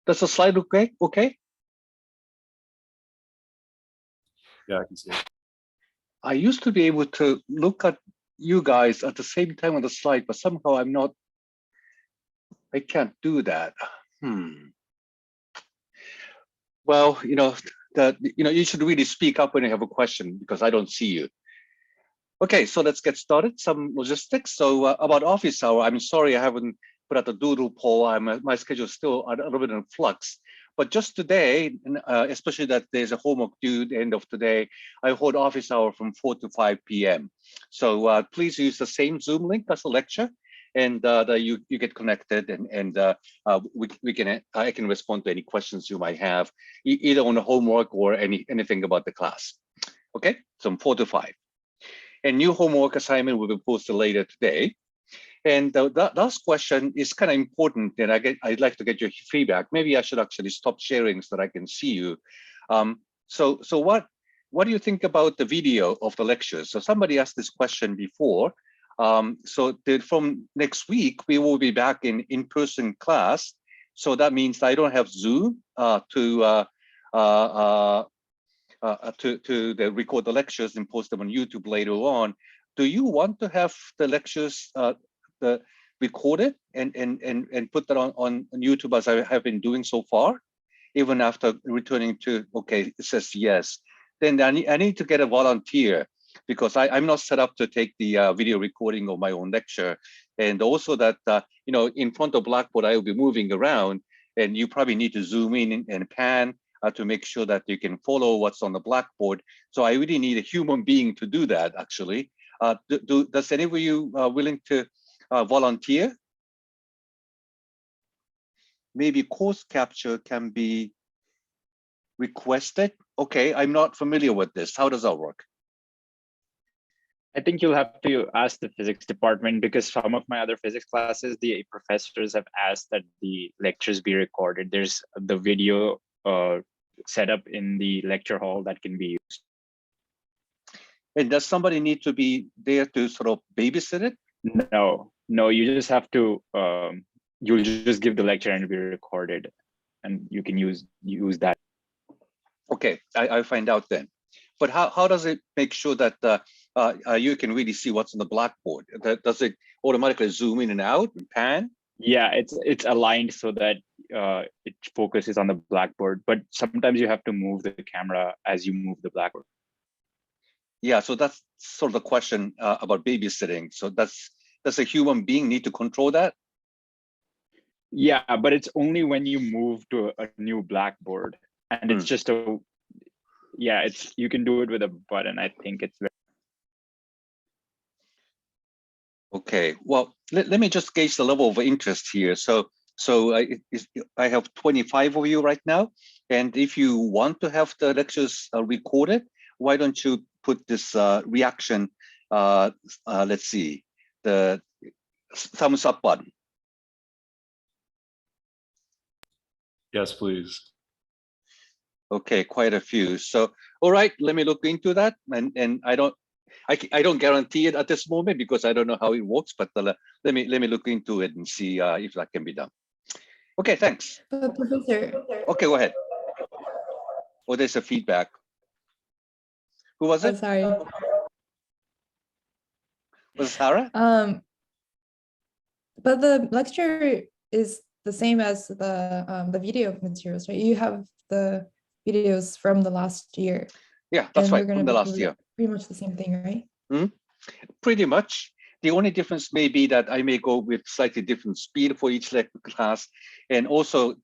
Does the slide look okay? Okay. Yeah, I can see it. I used to be able to look at you guys at the same time on the slide, but somehow I can't do that. Well, you should really speak up when you have a question because I don't see you. Okay, so let's get started. Some logistics. So about office hour, I'm sorry I haven't put out the doodle poll. My schedule is still a little bit in flux. But just today, especially that there's a homework due at the end of today, I hold office hour from 4 to 5 p.m. So please use the same Zoom link as the lecture, and you get connected, and I can respond to any questions you might have, either on the homework or anything about the class. Okay, so from 4 to 5. And new homework assignment will be posted later today. And the last question is kind of important, and I'd like to get your feedback. Maybe I should actually stop sharing so that I can see you. So what do you think about the video of the lectures? So somebody asked this question before. So from next week, we will be back in in-person class. So that means I don't have Zoom to record the lectures and post them on YouTube later on. Do you want to have the lectures recorded and put that on YouTube as I have been doing so far, even after returning to, okay, it says yes. Then I need to get a volunteer because I'm not set up to take the video recording of my own lecture. And also that, in front of Blackboard, I will be moving around and you probably need to zoom in and pan to make sure that you can follow what's on the Blackboard. So I really need a human being to do that, actually. Does any of you willing to volunteer? Maybe course capture can be requested. Okay, I'm not familiar with this. How does that work? I think you'll have to ask the physics department because some of my other physics classes, the professors have asked that the lectures be recorded. There's the video set up in the lecture hall that can be used. And does somebody need to be there to sort of babysit it? No, you just have to, you'll just give the lecture and it'll be recorded and you can use that. Okay, I'll find out then. But how does it make sure that you can really see what's on the Blackboard? Does it automatically zoom in and out and pan? Yeah, it's aligned so that it focuses on the Blackboard, but sometimes you have to move the camera as you move the Blackboard. Yeah, so that's sort of the question about babysitting. So does a human being need to control that? Yeah, but it's only when you move to a new Blackboard, and it's just you can do it with a button. I think it's very. Okay, well, let me just gauge the level of interest here. So I have 25 of you right now, and if you want to have the lectures recorded, why don't you put this reaction, let's see, the thumbs up button. Yes, please. Okay, quite a few. So, all right, let me look into that. And I don't guarantee it at this moment because I don't know how it works, but let me look into it and see if that can be done. Okay, thanks. Professor. Okay, go ahead. Oh, there's a feedback. Who was it? Oh, sorry. Was it Sarah? But the lecture is the same as the video materials, right? You have the videos from the last year. Yeah, that's right, from the last year. Pretty much the same thing, right? Pretty much. The only difference may be that I may go with slightly different speed for each class. And also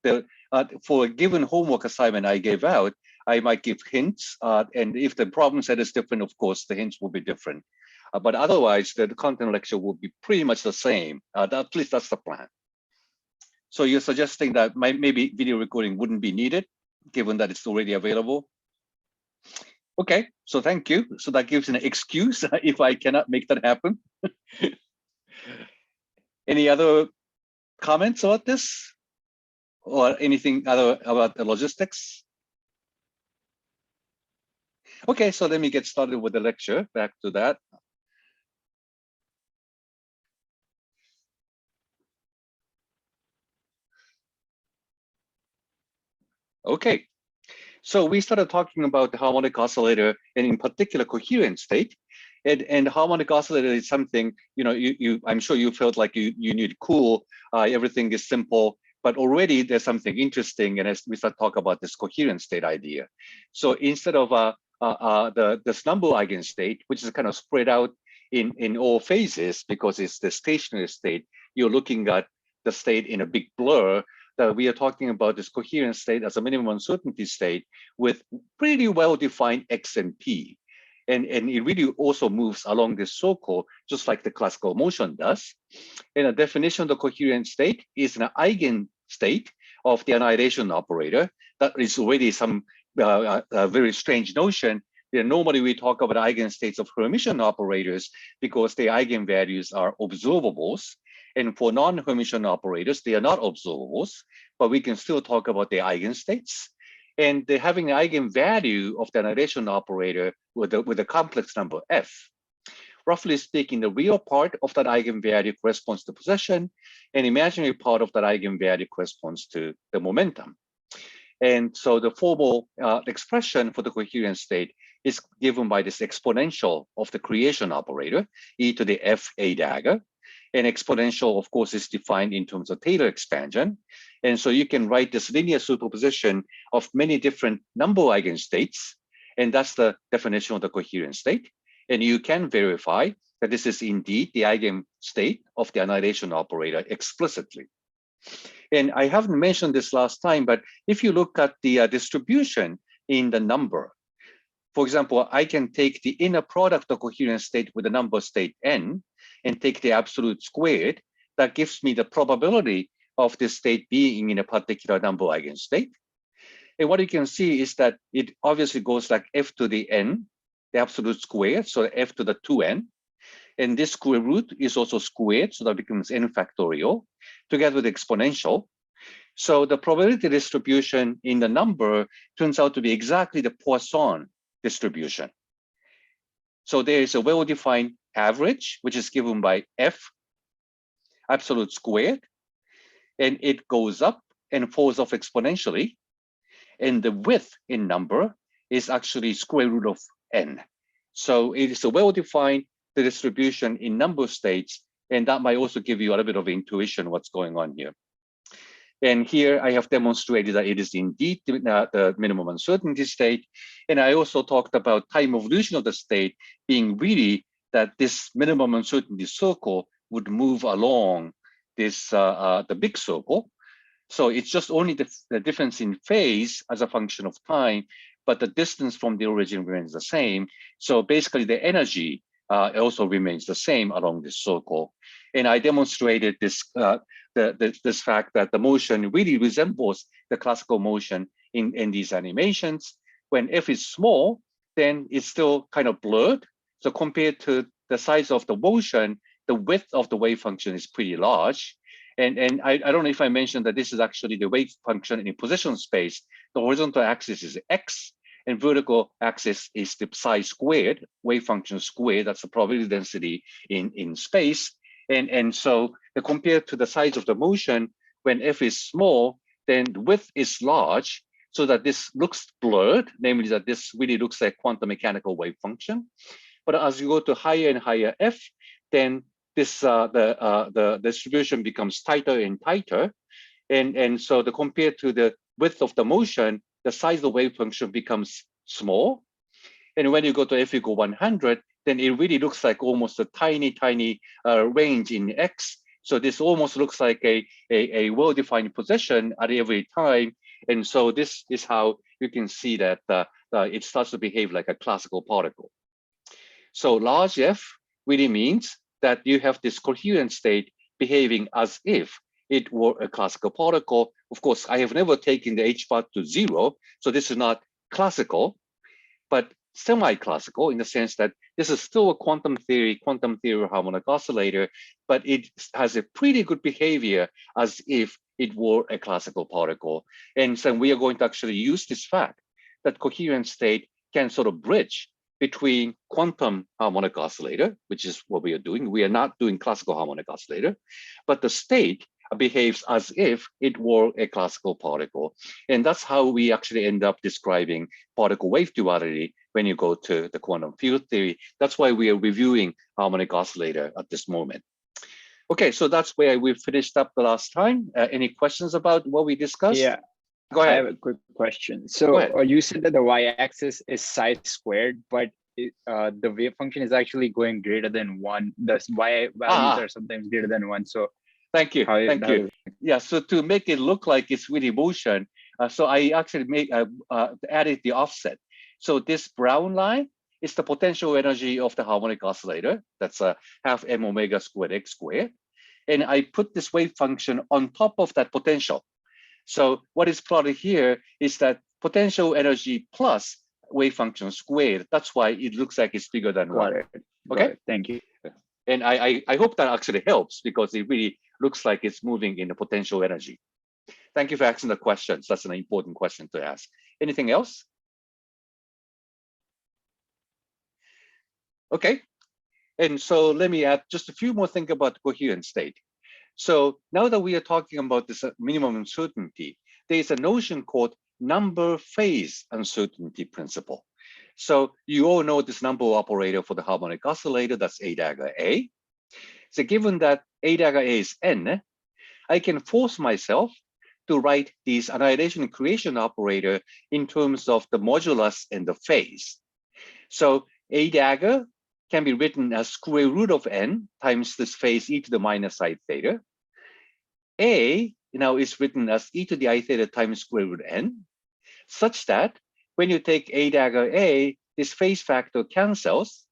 for a given homework assignment I gave out, I might give hints. And if the problem set is different, of course, the hints will be different. But otherwise, the content lecture will be pretty much the same. At least that's the plan. So you're suggesting that maybe video recording wouldn't be needed, given that it's already available? Okay, so thank you. So that gives an excuse if I cannot make that happen. Any other comments about this? Or anything other about the logistics? Okay, so let me get started with the lecture. Back to that. Okay, so we started talking about the harmonic oscillator and in particular coherent state. And harmonic oscillator is something, I'm sure you felt like you need cool, everything is simple, but already there's something interesting. And as we start talking about this coherent state idea. So instead of this number eigenstate, which is kind of spread out in all phases because it's the stationary state, you're looking at the state in a big blur, that we are talking about this coherent state as a minimum uncertainty state with pretty well-defined X and P. And it really also moves along this circle, just like the classical motion does. And a definition of the coherent state is an eigenstate of the annihilation operator. That is already some very strange notion. Normally we talk about eigenstates of Hermitian operators because the eigenvalues are observables. And for non-Hermitian operators, they are not observables, but we can still talk about the eigenstates. And they're having an eigenvalue of the annihilation operator with a complex number f. Roughly speaking, the real part of that eigenvalue corresponds to possession, and imaginary part of that eigenvalue corresponds to the momentum. And so the formal expression for the coherent state is given by this exponential of the creation operator, e to the f a dagger. And exponential, of course, is defined in terms of Taylor expansion. And so you can write this linear superposition of many different number eigenstates. And that's the definition of the coherent state. And you can verify that this is indeed the eigenstate of the annihilation operator explicitly. And I haven't mentioned this last time, but if you look at the distribution in the number, for example, I can take the inner product of coherent state with the number state n and take the absolute squared. That gives me the probability of this state being in a particular number eigenstate. And what you can see is that it obviously goes like f to the n, the absolute squared, so f to the 2n. And this square root is also squared, so that becomes n factorial, together with exponential. So the probability distribution in the number turns out to be exactly the Poisson distribution. So there is a well-defined average, which is given by f absolute squared, and it goes up and falls off exponentially. And the width in number is actually square root of n. So it is a well-defined distribution in number states, and that might also give you a little bit of intuition what's going on here. And here I have demonstrated that it is indeed the minimum uncertainty state. And I also talked about time evolution of the state being really that this minimum uncertainty circle would move along this the big circle. So it's just only the difference in phase as a function of time, but the distance from the origin remains the same. So basically the energy also remains the same along this circle. And I demonstrated this this fact that the motion really resembles the classical motion in these animations. When f is small, then it's still kind of blurred. So compared to the size of the motion, the width of the wave function is pretty large. And I don't know if I mentioned that this is actually the wave function in position space. The horizontal axis is x, and vertical axis is the psi squared, wave function squared. That's the probability density in space. And so compared to the size of the motion, when f is small, then the width is large, so that this looks blurred, namely that this really looks like quantum mechanical wave function. But as you go to higher and higher f, then this the distribution becomes tighter and tighter. And so compared to the width of the motion, the size of the wave function becomes small. And when you go to f equal 100, then it really looks like almost a tiny range in x. So this almost looks like a well-defined position at every time. And so this is how you can see that it starts to behave like a classical particle. So large f really means that you have this coherent state behaving as if it were a classical particle. Of course, I have never taken the h bar to 0, so this is not classical, but semi-classical in the sense that this is still a quantum theory harmonic oscillator, but it has a pretty good behavior as if it were a classical particle. And so we are going to actually use this fact that coherent state can sort of bridge between quantum harmonic oscillator, which is what we are doing. We are not doing classical harmonic oscillator, but the state behaves as if it were a classical particle. And that's how we actually end up describing particle wave duality when you go to the quantum field theory. That's why we are reviewing harmonic oscillator at this moment. Okay, so that's where we finished up the last time. Any questions about what we discussed? Yeah, go ahead. I have a quick question. So you said that the y-axis is psi squared, but the wave function is actually going greater than 1. The y values are sometimes greater than 1. So thank you. Thank you. Yeah, so to make it look like it's really motion, so I actually added the offset. So this brown line is the potential energy of the harmonic oscillator. That's a half m omega squared x squared. And I put this wave function on top of that potential. So what is plotted here is that potential energy plus wave function squared. That's why it looks like it's bigger than 1. Okay, thank you. And I hope that actually helps, because it really looks like it's moving in the potential energy. Thank you for asking the questions. That's an important question to ask. Anything else? Okay, and so let me add just a few more things about coherent state. So now that we are talking about this minimum uncertainty, there is a notion called number phase uncertainty principle. So you all know this number operator for the harmonic oscillator, that's A dagger A. So given that A dagger A is n, I can force myself to write this annihilation creation operator in terms of the modulus and the phase. So A dagger can be written as square root of n times this phase e to the minus I theta. A now is written as e to the I theta times square root n, such that when you take A dagger A, this phase factor cancels,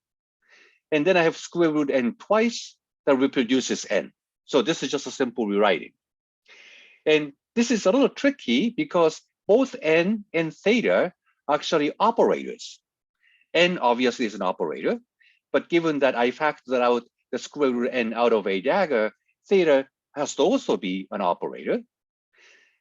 and then I have square root n twice that reproduces n. So this is just a simple rewriting. And this is a little tricky because both n and theta are actually operators. N obviously is an operator, but given that I factored out the square root n out of A dagger, theta has to also be an operator.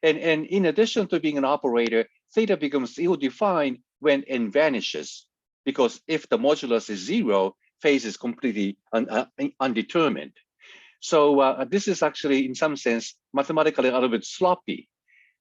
And in addition to being an operator, theta becomes ill-defined when n vanishes, because if the modulus is 0, phase is completely undetermined. So this is actually, in some sense, mathematically a little bit sloppy.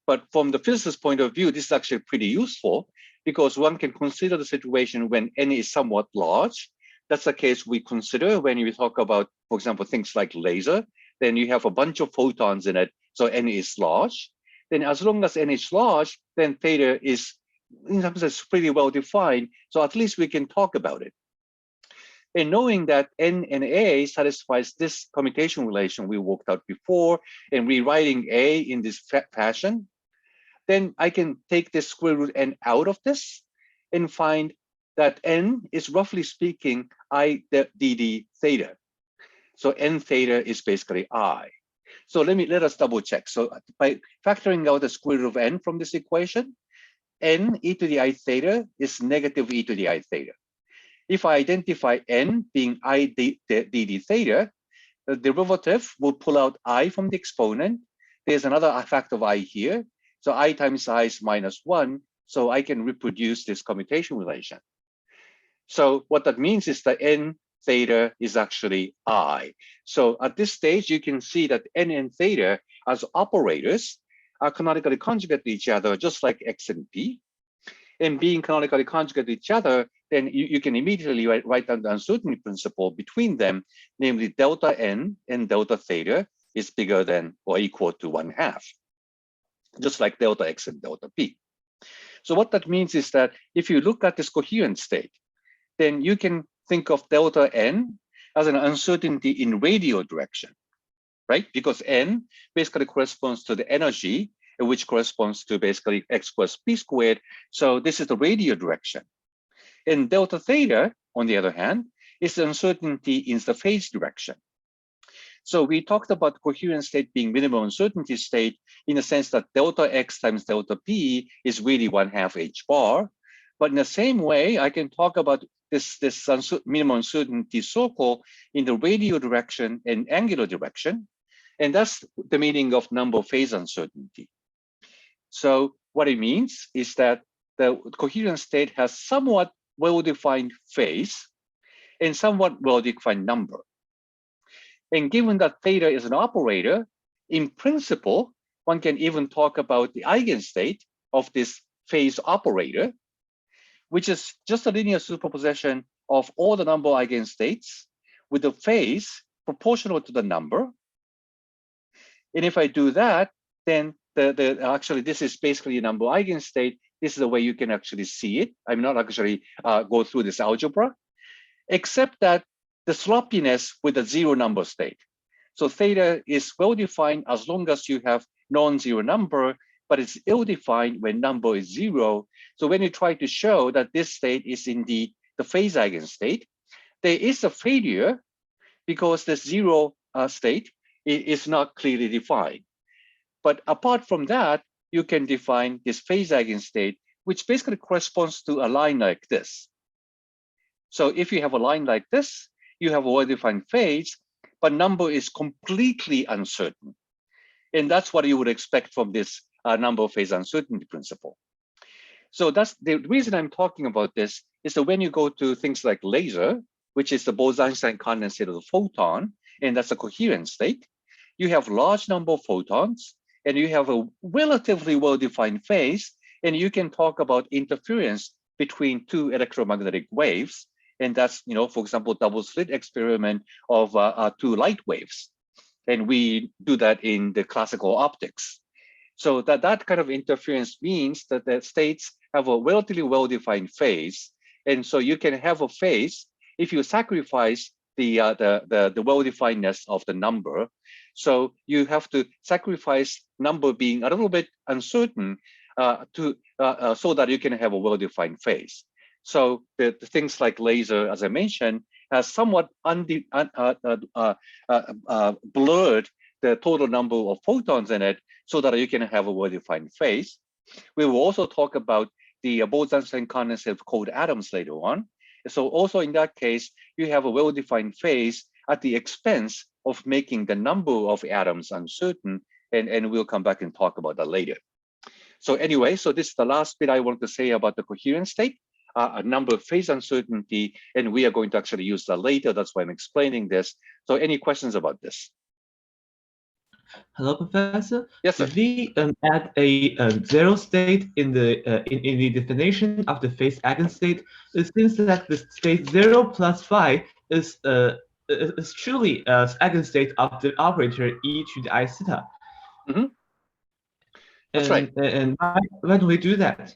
But from the physicist point of view, this is actually pretty useful, because one can consider the situation when n is somewhat large. That's the case we consider when we talk about, for example, things like laser. Then you have a bunch of photons in it, so n is large. Then as long as n is large, then theta is, in some sense, pretty well defined. So at least we can talk about it. And knowing that n and A satisfies this commutation relation we worked out before, and rewriting A in this fashion, then I can take this square root n out of this and find that n is, roughly speaking, I dd theta. So n theta is basically I. So let us double check. So by factoring out the square root of n from this equation, n e to the I theta is negative e to the I theta. If I identify n being I dd theta, the derivative will pull out I from the exponent. There's another factor of I here. So I times I is minus 1. So I can reproduce this commutation relation. So what that means is that n theta is actually I. So at this stage, you can see that n and theta as operators are canonically conjugate to each other, just like x and p. And being canonically conjugate to each other, then you can immediately write down the uncertainty principle between them, namely delta n and delta theta is bigger than or equal to 1/2, just like delta x and delta p. So what that means is that if you look at this coherent state, then you can think of delta n as an uncertainty in radial direction, right? Because n basically corresponds to the energy, which corresponds to basically x plus p squared. So this is the radial direction. And delta theta, on the other hand, is the uncertainty in the phase direction. So we talked about coherent state being minimum uncertainty state in the sense that delta x times delta p is really 1/2 h bar. But in the same way, I can talk about this minimum uncertainty circle in the radial direction and angular direction. And that's the meaning of number phase uncertainty. So what it means is that the coherent state has somewhat well-defined phase and somewhat well-defined number. And given that theta is an operator, in principle, one can even talk about the eigenstate of this phase operator, which is just a linear superposition of all the number of eigenstates with the phase proportional to the number. And if I do that, then actually this is basically a number eigenstate. This is the way you can actually see it. I'm not actually go through this algebra, except that the sloppiness with the zero number state. So theta is well defined as long as you have non-zero number, but it's ill-defined when number is zero. So when you try to show that this state is indeed the phase eigenstate, there is a failure because the zero state is not clearly defined. But apart from that, you can define this phase eigenstate, which basically corresponds to a line like this. So if you have a line like this, you have a well-defined phase, but number is completely uncertain. And that's what you would expect from this number phase uncertainty principle. So that's the reason I'm talking about this is that when you go to things like laser, which is the Bose-Einstein condensate of the photon, and that's a coherent state, you have large number of photons, and you have a relatively well-defined phase, and you can talk about interference between two electromagnetic waves. And that's, for example, double slit experiment of two light waves. And we do that in the classical optics. So that kind of interference means that the states have a relatively well-defined phase. And so you can have a phase if you sacrifice the well-definedness of the number. So you have to sacrifice number being a little bit uncertain so that you can have a well-defined phase. So the things like laser, as I mentioned, has somewhat blurred the total number of photons in it so that you can have a well-defined phase. We will also talk about the Bose-Einstein condensate of cold atoms later on. So also in that case, you have a well-defined phase at the expense of making the number of atoms uncertain, and we'll come back and talk about that later. So anyway, so this is the last bit I want to say about the coherent state. A number of phase uncertainty, and we are going to actually use that later. That's why I'm explaining this. So any questions about this? Hello, Professor. Yes, sir. If we add a zero state in the definition of the phase eigenstate, it seems that the state 0 plus phi is truly eigenstate of the operator e to the I theta. Mm-hmm. That's right. And why do we do that?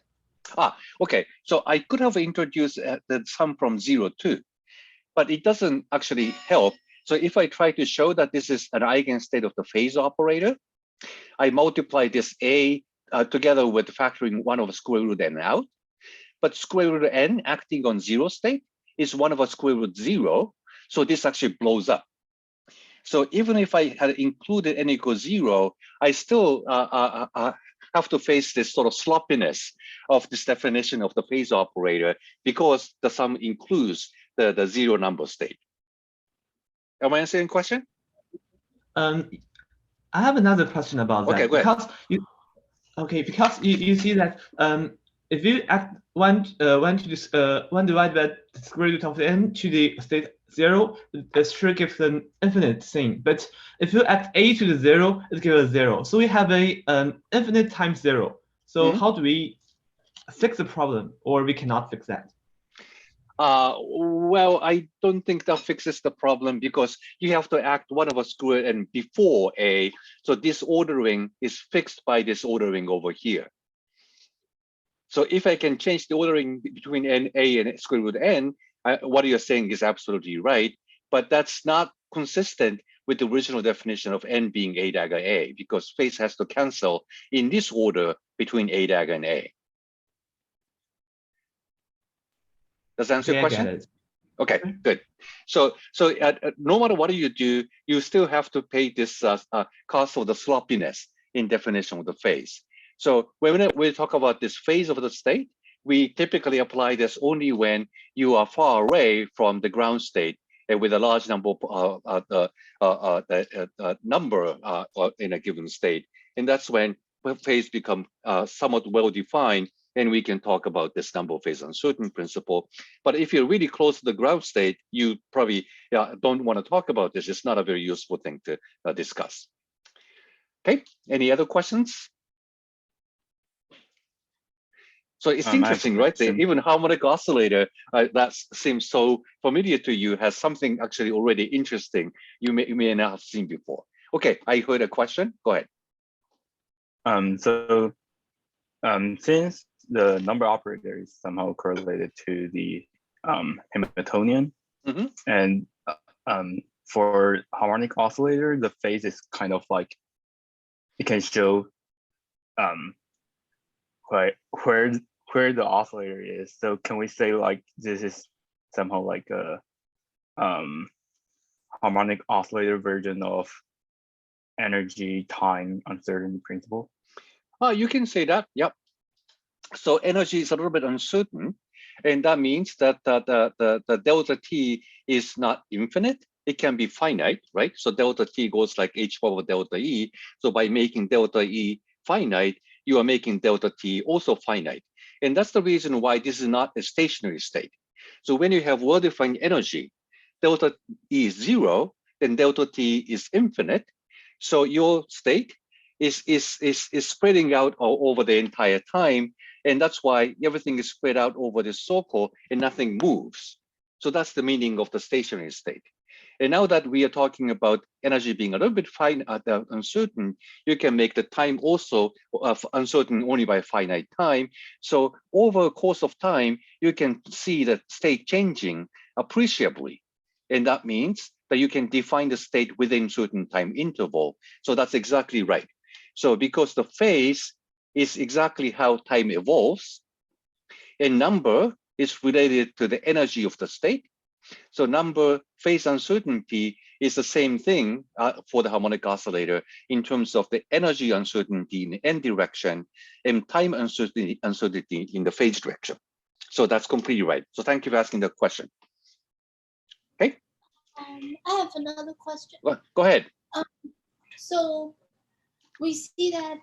Okay. So I could have introduced the sum from 0 too, but it doesn't actually help. So if I try to show that this is an eigenstate of the phase operator, I multiply this A together with factoring 1 over square root n out. But square root n acting on 0 state is 1 over square root 0. So this actually blows up. So even if I had included n equals 0, I still have to face this sort of sloppiness of this definition of the phase operator because the sum includes the zero number state. Am I answering the question? I have another question about that. Okay, go ahead. Because you see that if you add one divided by the square root of n to the state 0, it sure gives an infinite thing. But if you add a to the 0, it gives a 0. So we have a infinite times 0. So how do we fix the problem, or we cannot fix that? Well, I don't think that fixes the problem because you have to act 1 over square root n before a. So this ordering is fixed by this ordering over here. So if I can change the ordering between n, a, and square root n, what you're saying is absolutely right, but that's not consistent with the original definition of n being a dagger a, because phase has to cancel in this order between a dagger and a. Does that answer your question? I get it. Okay, good. So no matter what you do, you still have to pay this cost of the sloppiness in definition of the phase. So when we talk about this phase of the state, we typically apply this only when you are far away from the ground state and with a large number number in a given state. And that's when phase become somewhat well-defined, and we can talk about this number phase uncertain principle. But if you're really close to the ground state, you probably don't want to talk about this. It's not a very useful thing to discuss. Okay, any other questions? So it's I have a interesting, right? question. Even harmonic oscillator that seems so familiar to you has something actually already interesting you may not have seen before. Okay, I heard a question. Go ahead. Since the number operator is somehow correlated to the Hamiltonian, Mhm. and for harmonic oscillator, the phase is kind of like it can show where the oscillator is. So can we say like this is somehow like a harmonic oscillator version of energy time uncertainty principle? Oh, you can say that. Yep. So energy is a little bit uncertain, and that means that the delta T is not infinite. It can be finite, right? So delta T goes like h over delta E. So by making delta E finite, you are making delta T also finite. And that's the reason why this is not a stationary state. So when you have well-defined energy, delta E is 0, then delta T is infinite. So your state is spreading out all over the entire time. And that's why everything is spread out over the circle and nothing moves. So that's the meaning of the stationary state. And now that we are talking about energy being a little bit uncertain, you can make the time also uncertain only by finite time. So over a course of time, you can see the state changing appreciably. And that means that you can define the state within certain time interval. So that's exactly right. So because the phase is exactly how time evolves, and number is related to the energy of the state. So number phase uncertainty is the same thing for the harmonic oscillator in terms of the energy uncertainty in n direction and time uncertainty in the phase direction. So that's completely right. So thank you for asking the question. Okay. I have another question. Well, go ahead. So we see that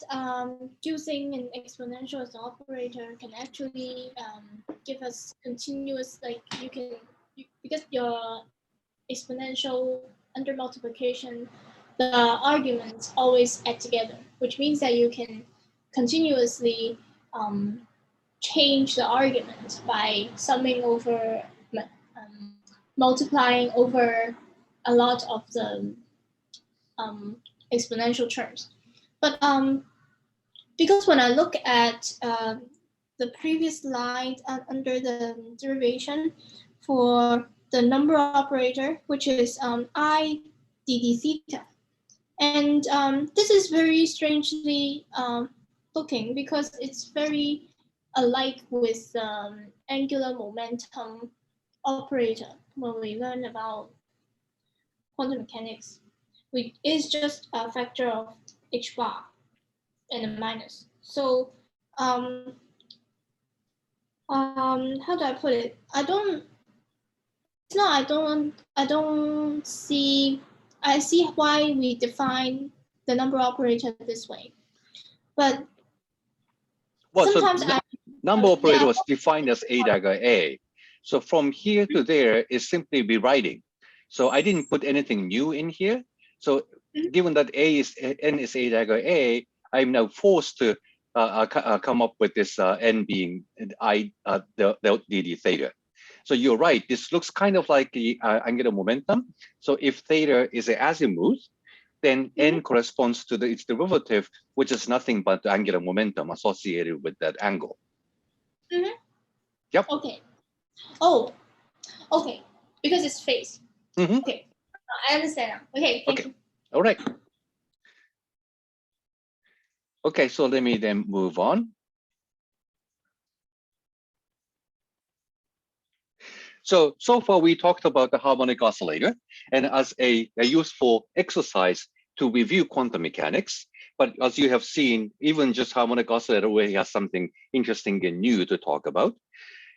using an exponential as an operator can actually give us continuous, like because your exponential under multiplication, the arguments always add together, which means that you can continuously change the argument by summing over, multiplying over a lot of the exponential terms. But because when I look at the previous line under the derivation for the number operator, which is I dd theta, and this is very strangely looking because it's very alike with angular momentum operator when we learn about quantum mechanics, which is just a factor of h bar and a minus. So how do I put it? I see why we define the number operator this way, but well, sometimes so number operator was defined as a dagger A. So from here to there is simply rewriting. So I didn't put anything new in here. So given that n is a dagger A, I'm now forced to come up with this n being the dd theta. So you're right. This looks kind of like the angular momentum. So if theta is an azimuth, then n corresponds to its derivative, which is nothing but the angular momentum associated with that angle. Yep. Okay. Oh, okay. Because it's phase. Okay. I understand now. Okay. Thank you. All right. Okay, so let me then move on. So far we talked about the harmonic oscillator and as a useful exercise to review quantum mechanics. But as you have seen, even just harmonic oscillator already has something interesting and new to talk about.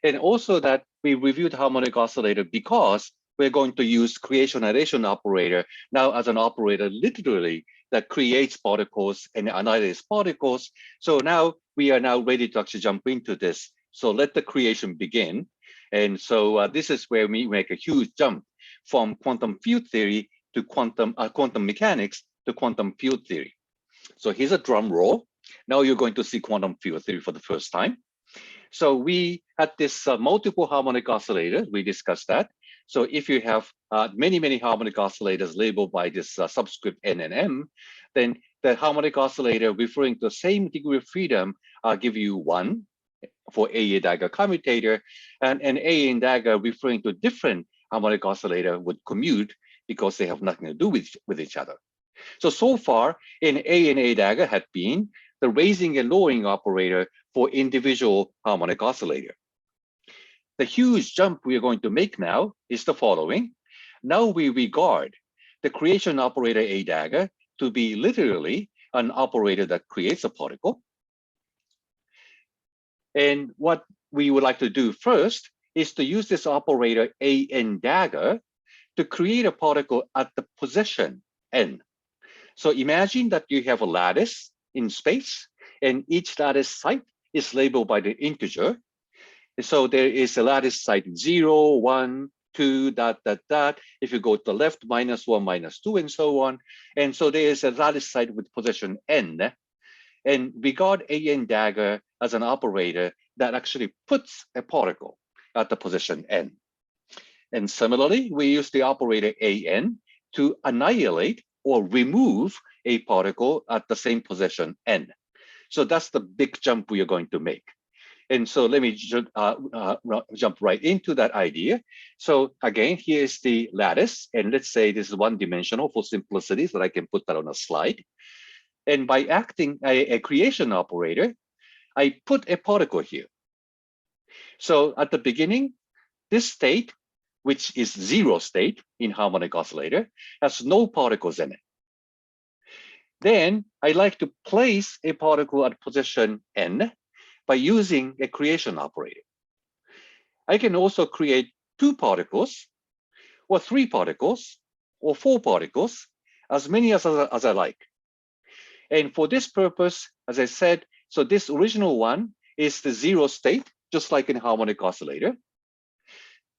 And also that we reviewed harmonic oscillator because we're going to use creation annihilation operator now as an operator literally that creates particles and annihilates particles. So now we are now ready to actually jump into this. So let the creation begin. And so this is where we make a huge jump from quantum field theory to quantum mechanics to quantum field theory. So here's a drum roll. Now you're going to see quantum field theory for the first time. So we had this multiple harmonic oscillator. We discussed that. So if you have many harmonic oscillators labeled by this subscript N and M, then the harmonic oscillator referring to the same degree of freedom give you 1 for A dagger commutator, and an A and dagger referring to different harmonic oscillator would commute because they have nothing to do with each other. So far, an A and A dagger had been the raising and lowering operator for individual harmonic oscillator. The huge jump we are going to make now is the following. Now we regard the creation operator A dagger to be literally an operator that creates a particle. And what we would like to do first is to use this operator A n dagger to create a particle at the position n. So imagine that you have a lattice in space, and each lattice site is labeled by the integer. So there is a lattice site 0, 1, 2, ... If you go to the left, -1, -2, and so on. And so there is a lattice site with position n. And regard A n dagger as an operator that actually puts a particle at the position n. And similarly, we use the operator A n to annihilate or remove a particle at the same position n. So that's the big jump we are going to make. And so let me jump right into that idea. So again, here is the lattice, and let's say this is one-dimensional for simplicity, so I can put that on a slide. And by acting a creation operator, I put a particle here. So at the beginning, this state, which is 0 state in harmonic oscillator, has no particles in it. Then I like to place a particle at position n by using a creation operator. I can also create 2 particles, or 3 particles, or 4 particles, as many as I like. And for this purpose, as I said, so this original one is the 0 state, just like in harmonic oscillator.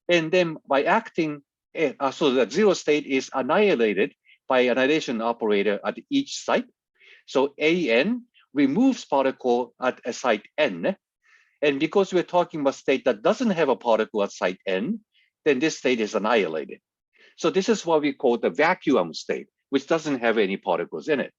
And then by acting, so that 0 state is annihilated by annihilation operator at each site. So AN removes particle at a site n. And because we're talking about state that doesn't have a particle at site n, then this state is annihilated. So this is what we call the vacuum state, which doesn't have any particles in it.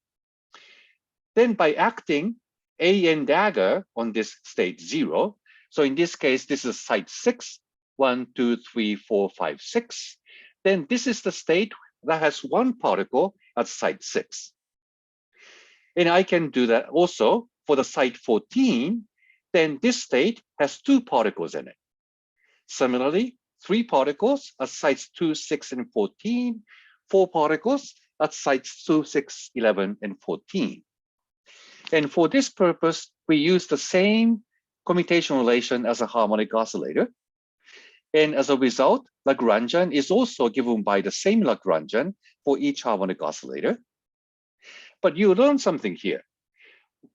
Then by acting AN dagger on this state 0, so in this case, this is site 6, 1, 2, 3, 4, 5, 6. Then this is the state that has 1 particle at site 6. And I can do that also for the site 14, then this state has 2 particles in it. Similarly, 3 particles at sites 2, 6, and 14, 4 particles at sites 2, 6, 11, and 14. And for this purpose, we use the same commutation relation as a harmonic oscillator. And as a result, Lagrangian is also given by the same Lagrangian for each harmonic oscillator. But you learn something here.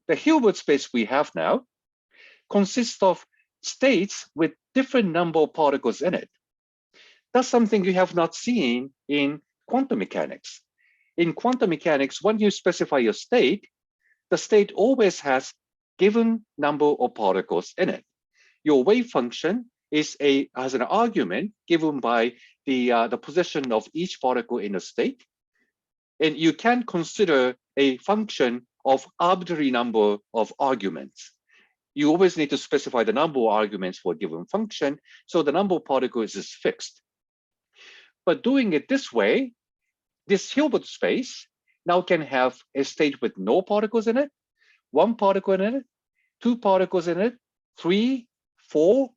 The Hilbert space we have now consists of states with different number of particles in it. That's something you have not seen in quantum mechanics. In quantum mechanics, when you specify your state, the state always has given number of particles in it. Your wave function has an argument given by the position of each particle in a state. And you can consider a function of arbitrary number of arguments. You always need to specify the number of arguments for a given function, so the number of particles is fixed. But doing it this way, this Hilbert space now can have a state with no particles in it, 1 particle in it, 2 particles in it, 3, 4,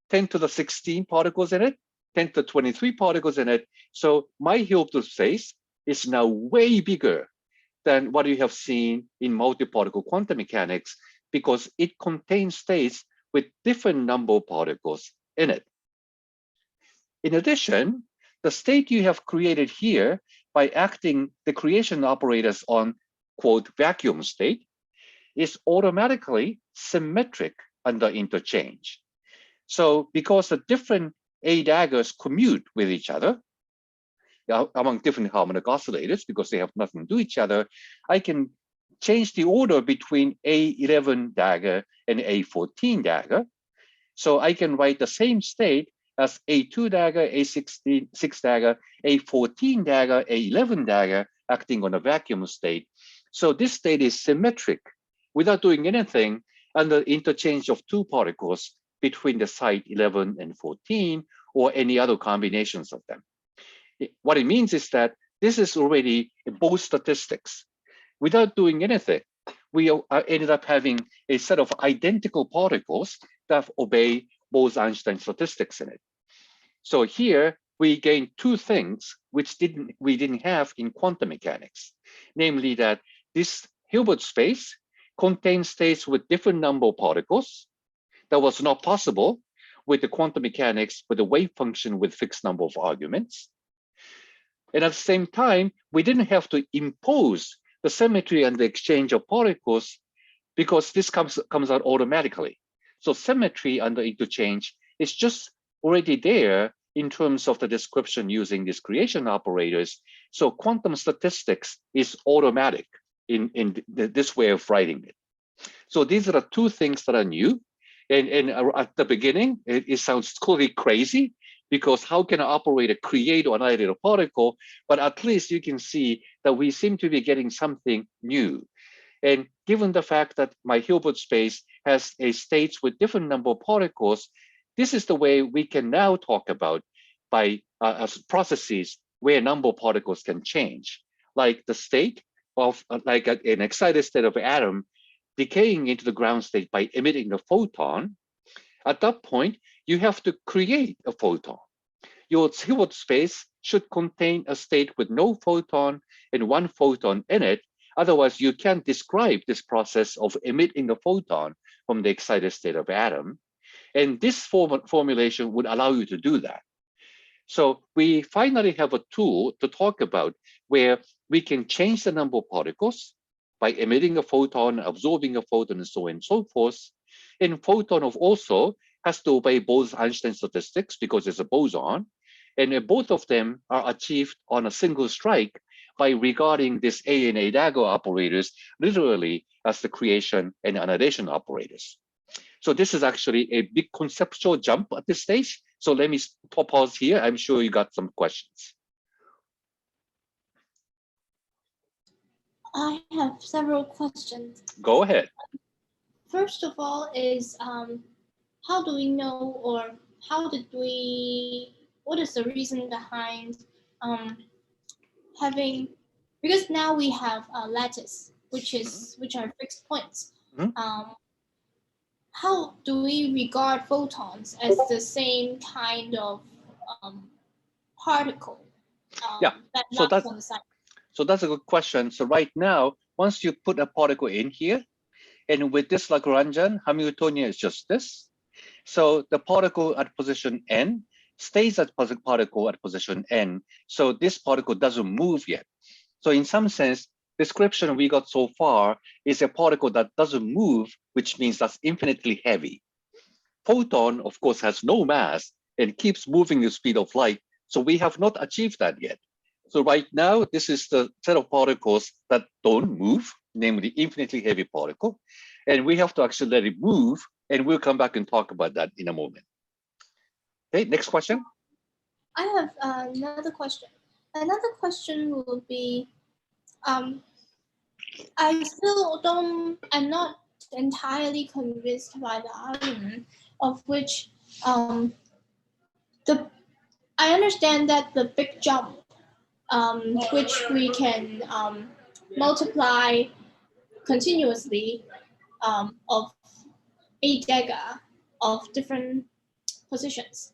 10 to the 16 particles in it, 10 to the 23 particles in it. So my Hilbert space is now way bigger than what you have seen in multi-particle quantum mechanics, because it contains states with different number of particles in it. In addition, the state you have created here by acting the creation operators on, quote, vacuum state is automatically symmetric under interchange. So because the different A daggers commute with each other among different harmonic oscillators, because they have nothing to do with each other, I can change the order between A11 dagger and A14 dagger. So I can write the same state as A2 dagger, A6 dagger, A14 dagger, A11 dagger acting on a vacuum state. So this state is symmetric without doing anything under interchange of two particles between the site 11 and 14 or any other combinations of them. What it means is that this is already Bose statistics. Without doing anything, we ended up having a set of identical particles that obey Bose-Einstein statistics in it. So here we gain two things which we didn't have in quantum mechanics, namely that this Hilbert space contains states with different number of particles. That was not possible with the quantum mechanics with a wave function with fixed number of arguments. And at the same time, we didn't have to impose the symmetry and the exchange of particles because this comes out automatically. So symmetry under interchange is just already there in terms of the description using these creation operators. So quantum statistics is automatic in this way of writing it. So these are the two things that are new. And at the beginning, it sounds totally crazy because how can an operator create or annihilate a particle? But at least you can see that we seem to be getting something new. And given the fact that my Hilbert space has a states with different number of particles, this is the way we can now talk about by processes where number of particles can change, like the state of like an excited state of an atom decaying into the ground state by emitting a photon. At that point, you have to create a photon. Your Hilbert space should contain a state with no photon and one photon in it. Otherwise, you can't describe this process of emitting a photon from the excited state of atom. And this formulation would allow you to do that. So we finally have a tool to talk about where we can change the number of particles by emitting a photon, absorbing a photon, and so on and so forth. And photon also has to obey Bose-Einstein statistics because it's a boson. And both of them are achieved on a single strike by regarding this A and A dagger operators literally as the creation and annihilation operators. So this is actually a big conceptual jump at this stage. So let me pause here. I'm sure you got some questions. I have several questions. Go ahead. First of all is how do we know, or what is the reason behind having, because now we have a lattice, which are fixed points. How do we regard photons as the same kind of particle? Yeah, so that's a good question. So right now, once you put a particle in here, and with this Lagrangian, Hamiltonian is just this. So the particle at position n stays at particle at position n. So this particle doesn't move yet. So in some sense, description we got so far is a particle that doesn't move, which means that's infinitely heavy. Photon, of course, has no mass and keeps moving the speed of light. So we have not achieved that yet. So right now, this is the set of particles that don't move, namely infinitely heavy particle. And we have to actually let it move. And we'll come back and talk about that in a moment. Okay, next question. I have another question. Another question will be, I'm not entirely convinced by the argument of which I understand that the big jump, which we can multiply continuously of a dagger of different positions.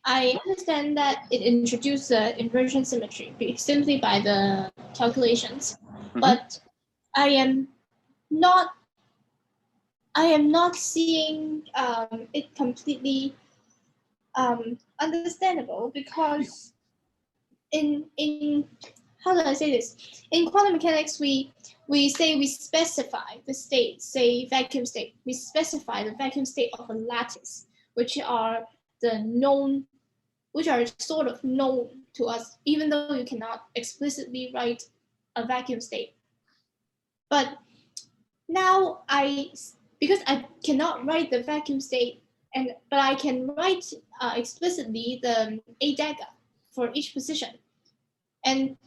I understand that it introduced the inversion symmetry simply by the calculations, but I am not seeing it completely understandable, because in how do I say this? In quantum mechanics, we say we specify the state, say vacuum state. We specify the vacuum state of a lattice, which are sort of known to us, even though you cannot explicitly write a vacuum state. But now because I cannot write the vacuum state, but I can write explicitly the A dagger for each position. And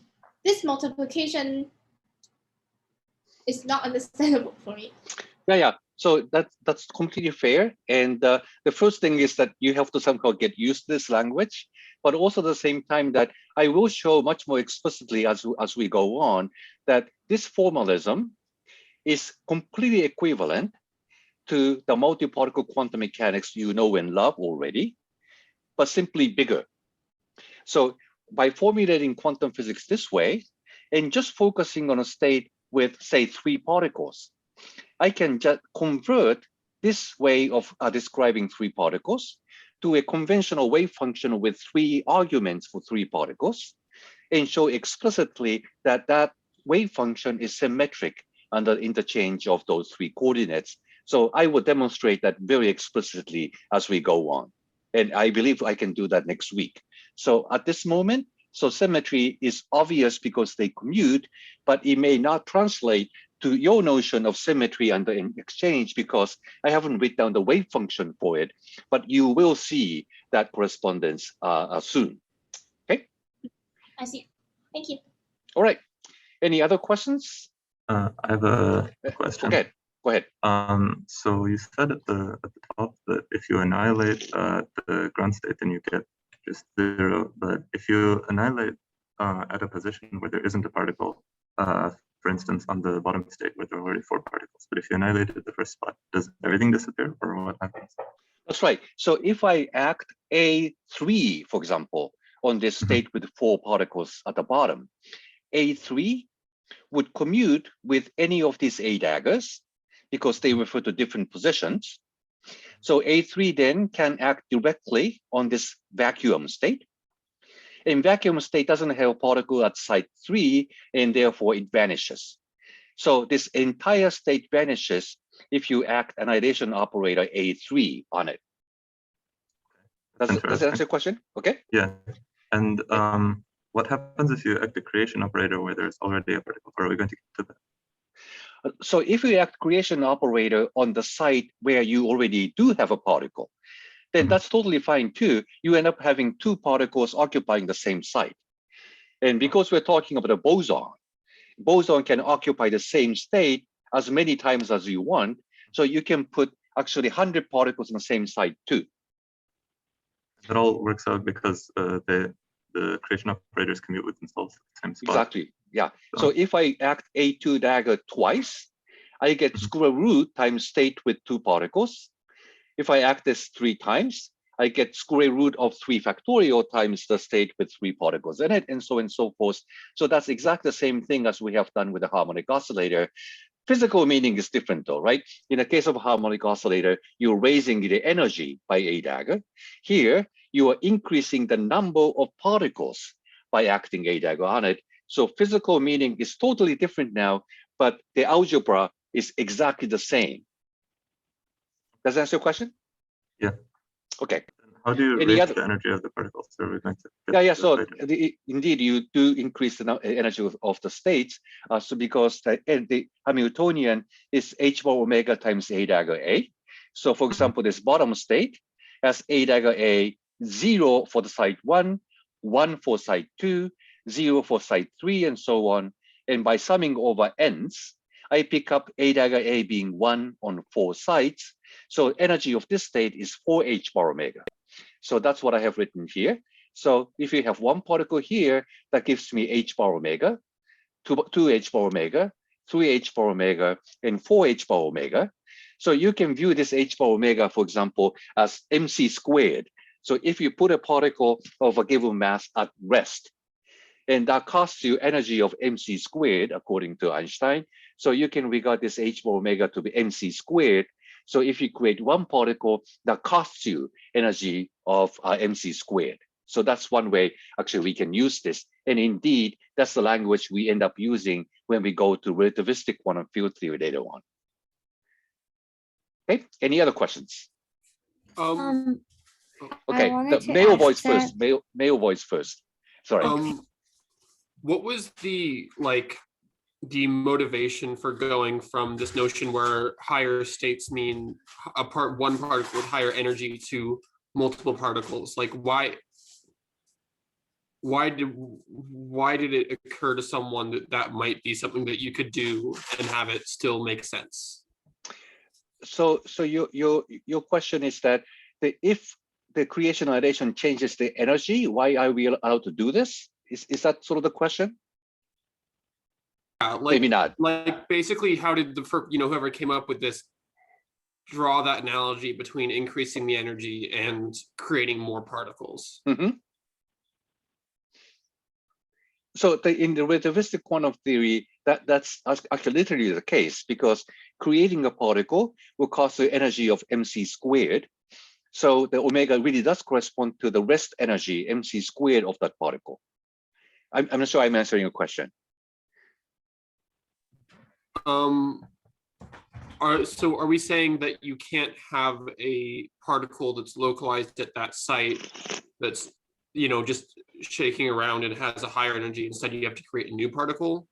this multiplication is not understandable for me. Yeah. So that's completely fair. And the first thing is that you have to somehow get used to this language, but also at the same time that I will show much more explicitly as we go on that this formalism is completely equivalent to the multi-particle quantum mechanics you know and love already, but simply bigger. So by formulating quantum physics this way, and just focusing on a state with, say, 3 particles, I can just convert this way of describing 3 particles to a conventional wave function with 3 arguments for 3 particles, and show explicitly that that wave function is symmetric under interchange of those 3 coordinates. So I will demonstrate that very explicitly as we go on. And I believe I can do that next week. So at this moment, so symmetry is obvious because they commute, but it may not translate to your notion of symmetry under exchange because I haven't written down the wave function for it, but you will see that correspondence soon. Okay. I see. Thank you. All right. Any other questions? I have a question. Okay, go ahead. So you said at the top that if you annihilate the ground state, then you get just 0. But if you annihilate at a position where there isn't a particle, for instance, on the bottom state where there are already 4 particles, but if you annihilate at the first spot, does everything disappear or what happens? That's right. So if I act A3, for example, on this state with 4 particles at the bottom, A3 would commute with any of these A daggers because they refer to different positions. So A3 then can act directly on this vacuum state. And vacuum state doesn't have a particle at site 3, and therefore it vanishes. So this entire state vanishes if you act annihilation operator A3 on it. Does that answer your question? Okay. Yeah. And what happens if you act the creation operator where there's already a particle? Or are we going to get to that? So if you act creation operator on the site where you already do have a particle, then that's totally fine too. You end up having 2 particles occupying the same site. And because we're talking about a boson can occupy the same state as many times as you want. So you can put actually 100 particles on the same site too. That all works out because the creation operators commute with themselves at the same spot. Exactly, yeah. So if I act A2 dagger twice, I get square root times state with 2 particles. If I act this 3 times, I get square root of 3 factorial times the state with 3 particles in it, and so on and so forth. So that's exactly the same thing as we have done with the harmonic oscillator. Physical meaning is different though, right? In the case of a harmonic oscillator, you're raising the energy by A dagger. Here, you are increasing the number of particles by acting A dagger on it. So physical meaning is totally different now, but the algebra is exactly the same. Does that answer your question? Yeah. Okay. How do you raise the energy of the particles? So we're going to yeah. So indeed, you do increase the energy of the states. So because the Hamiltonian is h bar omega times A dagger A. So for example, this bottom state has A dagger A 0 for the site 1, 1 for site 2, 0 for site 3, and so on. And by summing over n's, I pick up A dagger A being 1 on 4 sites. So energy of this state is 4h bar omega. So that's what I have written here. So if you have 1 particle here, that gives me h bar omega, 2h bar omega, 3h bar omega, and 4h bar omega. So you can view this h bar omega, for example, as mc squared. So if you put a particle of a given mass at rest, and that costs you energy of mc squared, according to Einstein. So you can regard this h bar omega to be mc squared. So if you create 1 particle, that costs you energy of mc squared. So that's one way actually we can use this. And indeed, that's the language we end up using when we go to relativistic quantum field theory later on. Okay, any other questions? Okay, the male voice first. Male voice first. Sorry. What was the the motivation for going from this notion where higher states mean one particle with higher energy to multiple particles. Like why did it occur to someone that that might be something that you could do and have it still make sense? So your question is that if the creation annihilation changes the energy, why are we allowed to do this? Is that sort of the question? Like, maybe not. Like basically, how did whoever came up with this draw that analogy between increasing the energy and creating more particles? Mm-hmm. So in the relativistic quantum theory, that's actually literally the case, because creating a particle will cost the energy of mc squared. So the omega really does correspond to the rest energy, mc squared, of that particle. I'm not sure I'm answering your question. So are we saying that you can't have a particle that's localized at that site that's just shaking around and has a higher energy? Instead, you have to create a new particle?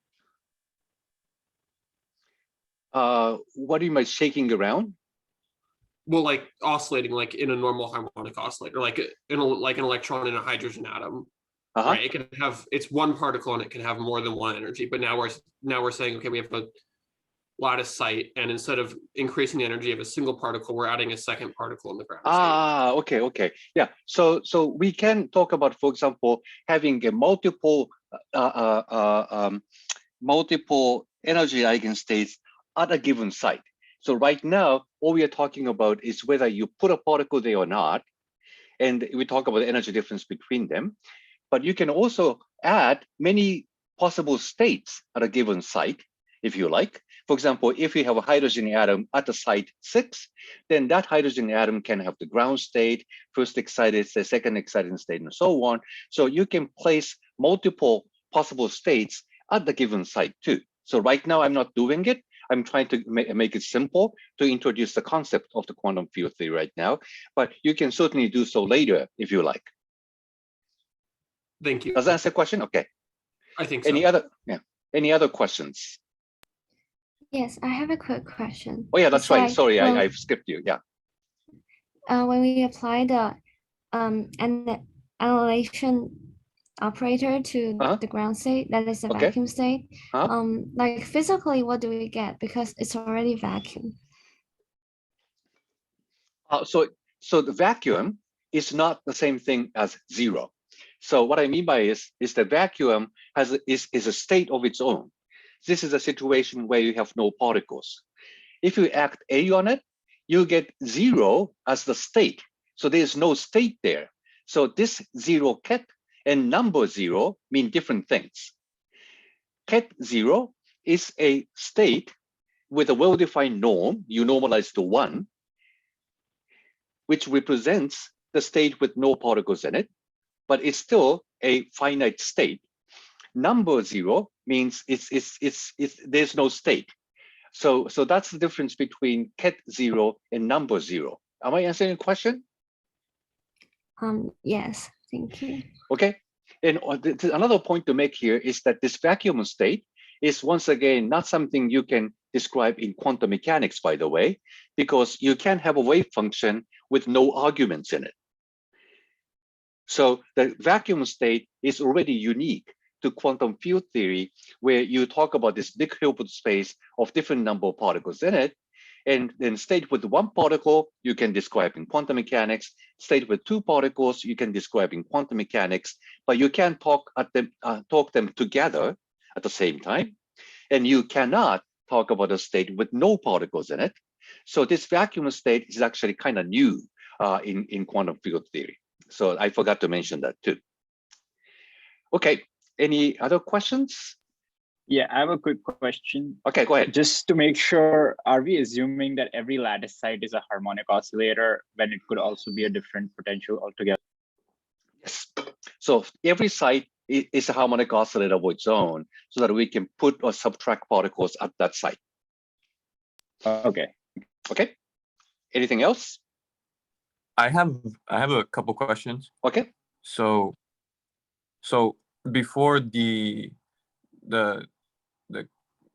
What do you mean by shaking around? Well, like oscillating, like in a normal harmonic oscillator, like an electron in a hydrogen atom. Right? It can have, it's one particle and it can have more than one energy. But now we're saying, okay, we have a lattice site, and instead of increasing the energy of a single particle, we're adding a second particle in the ground state. Okay. Yeah. So we can talk about, for example, having a multiple energy eigenstates at a given site. So right now, all we are talking about is whether you put a particle there or not, and we talk about the energy difference between them. But you can also add many possible states at a given site, if you like. For example, if you have a hydrogen atom at the site 6, then that hydrogen atom can have the ground state, first excited state, second excited state, and so on. So you can place multiple possible states at the given site too. So right now I'm not doing it. I'm trying to make it simple to introduce the concept of the quantum field theory right now, but you can certainly do so later if you like. Thank you. Does that answer the question? Okay. I think so. Any other questions? Yes, I have a quick question. Oh yeah, that's It's right. like, Sorry, well, I've skipped you. Yeah. When we apply the annihilation operator to the ground state, that is the vacuum state. Like physically, what do we get? Because it's already vacuum. So the vacuum is not the same thing as zero. So what I mean by is the vacuum is a state of its own. This is a situation where you have no particles. If you act A on it, you get 0 as the state. So there's no state there. So this 0 ket and number 0 mean different things. Ket 0 is a state with a well-defined norm. You normalize to 1, which represents the state with no particles in it, but it's still a finite state. Number 0 means there's no state. So that's the difference between ket 0 and number 0. Am I answering your question? Yes, thank you. Okay. And another point to make here is that this vacuum state is, once again, not something you can describe in quantum mechanics, by the way, because you can have a wave function with no arguments in it. So the vacuum state is already unique to quantum field theory, where you talk about this big Hilbert space of different number of particles in it. And then state with 1 particle, you can describe in quantum mechanics. State with 2 particles, you can describe in quantum mechanics, but you can't talk them together at the same time. And you cannot talk about a state with no particles in it. So this vacuum state is actually kind of new in quantum field theory. So I forgot to mention that too. Okay, any other questions? Yeah, I have a quick question. Okay, go ahead. Just to make sure, are we assuming that every lattice site is a harmonic oscillator when it could also be a different potential altogether? Yes. So every site is a harmonic oscillator of its own, so that we can put or subtract particles at that site. Okay. Okay. Anything else? I have a couple questions. Okay. So before the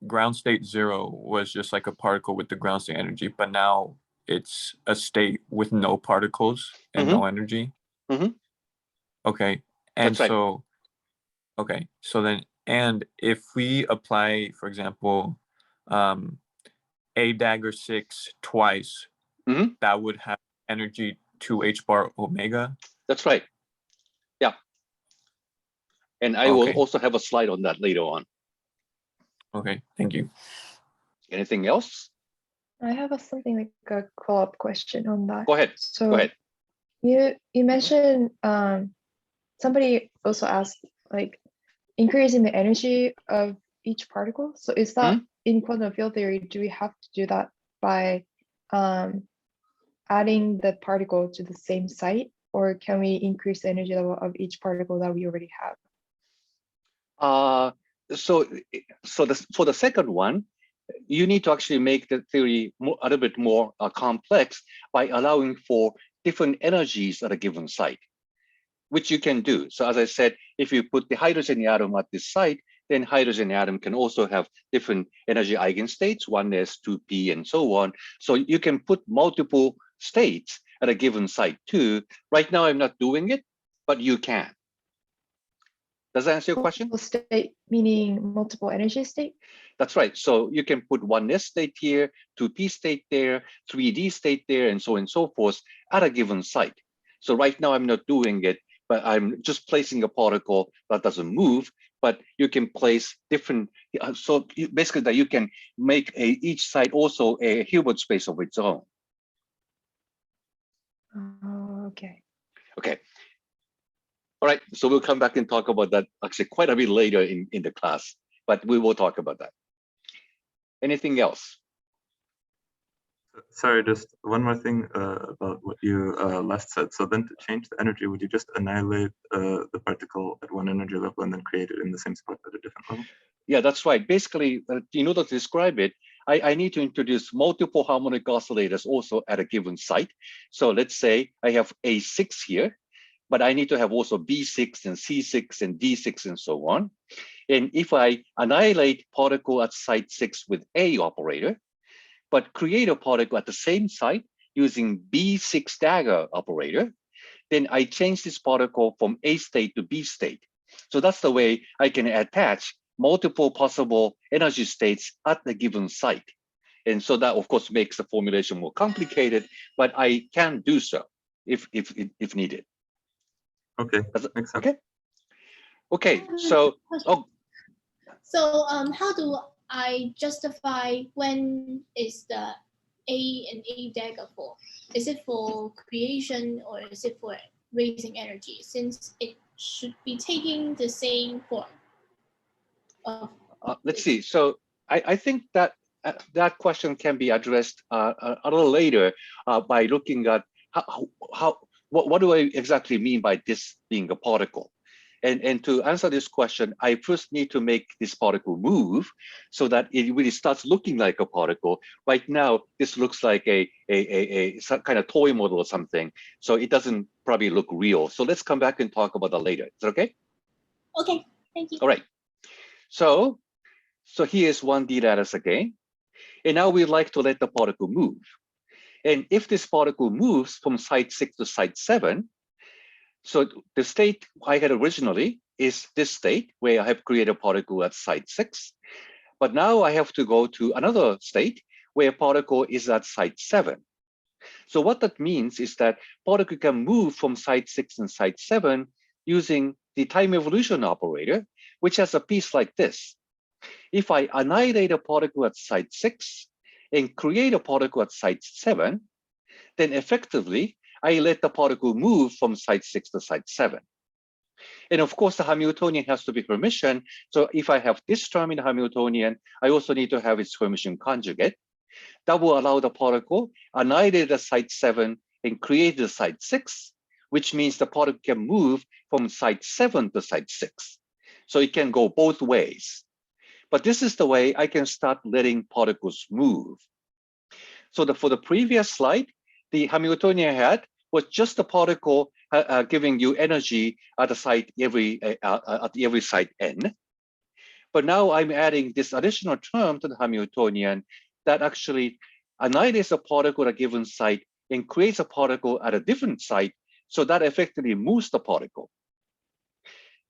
ground state 0 was just like a particle with the ground state energy, but now it's a state with no particles and no energy. Okay, and That's right. so, okay, so then, and if we apply, for example, a dagger 6 twice, that would have energy 2h bar omega. That's right. Yeah. And I will also have a slide on that later on. Okay, thank you. Anything else? I have something like a follow-up question on that. Go ahead. So go ahead. You mentioned somebody also asked like increasing the energy of each particle. So is that in quantum field theory, do we have to do that by adding the particle to the same site, or can we increase the energy level of each particle that we already have? So for the second one, you need to actually make the theory a little bit more complex by allowing for different energies at a given site, which you can do. So as I said, if you put the hydrogen atom at this site, then hydrogen atom can also have different energy eigenstates, 1s, 2p, and so on. So you can put multiple states at a given site too. Right now, I'm not doing it, but you can. Does that answer your question? Multiple state meaning multiple energy state? That's right. So you can put 1s state here, 2p state there, 3d state there, and so on and so forth at a given site. So right now I'm not doing it, but I'm just placing a particle that doesn't move, but you can place different, so basically that you can make each site also a Hilbert space of its own. Oh, okay. Okay. All right, so we'll come back and talk about that actually quite a bit later in the class, but we will talk about that. Anything else? Sorry, just one more thing about what you last said. So then to change the energy, would you just annihilate the particle at one energy level and then create it in the same spot at a different level? Yeah, that's right. Basically, in order to describe it, I need to introduce multiple harmonic oscillators also at a given site. So let's say I have A6 here, but I need to have also B6 and C6 and D6 and so on. And if I annihilate particle at site 6 with A operator, but create a particle at the same site using B6 dagger operator, then I change this particle from A state to B state. So that's the way I can attach multiple possible energy states at the given site. And so that, of course, makes the formulation more complicated, but I can do so if needed. Okay, makes sense. Okay, so, So how do I justify when is the A and A dagger for? Is it for creation or is it for raising energy, since it should be taking the same form? Let's see. So I think that that question can be addressed a little later by looking at what do I exactly mean by this being a particle? And to answer this question, I first need to make this particle move so that it really starts looking like a particle. Right now, this looks like some kind of toy model or something, so it doesn't probably look real. So let's come back and talk about that later. Is that okay? Okay, thank you. All right. So here's 1D lattice again. And now we'd like to let the particle move. And if this particle moves from site 6 to site 7, so the state I had originally is this state where I have created a particle at site 6. But now I have to go to another state where a particle is at site 7. So what that means is that particle can move from site 6 and site 7 using the time evolution operator, which has a piece like this. If I annihilate a particle at site 6 and create a particle at site 7, then effectively, I let the particle move from site 6 to site 7. And of course, the Hamiltonian has to be Hermitian. So if I have this term in the Hamiltonian, I also need to have its Hermitian conjugate. That will allow the particle annihilate at site 7 and create the site 6, which means the particle can move from site 7 to site 6. So it can go both ways. But this is the way I can start letting particles move. So for the previous slide, the Hamiltonian had was just a particle giving you energy at the site at every site n. But now I'm adding this additional term to the Hamiltonian that actually annihilates a particle at a given site and creates a particle at a different site. So that effectively moves the particle.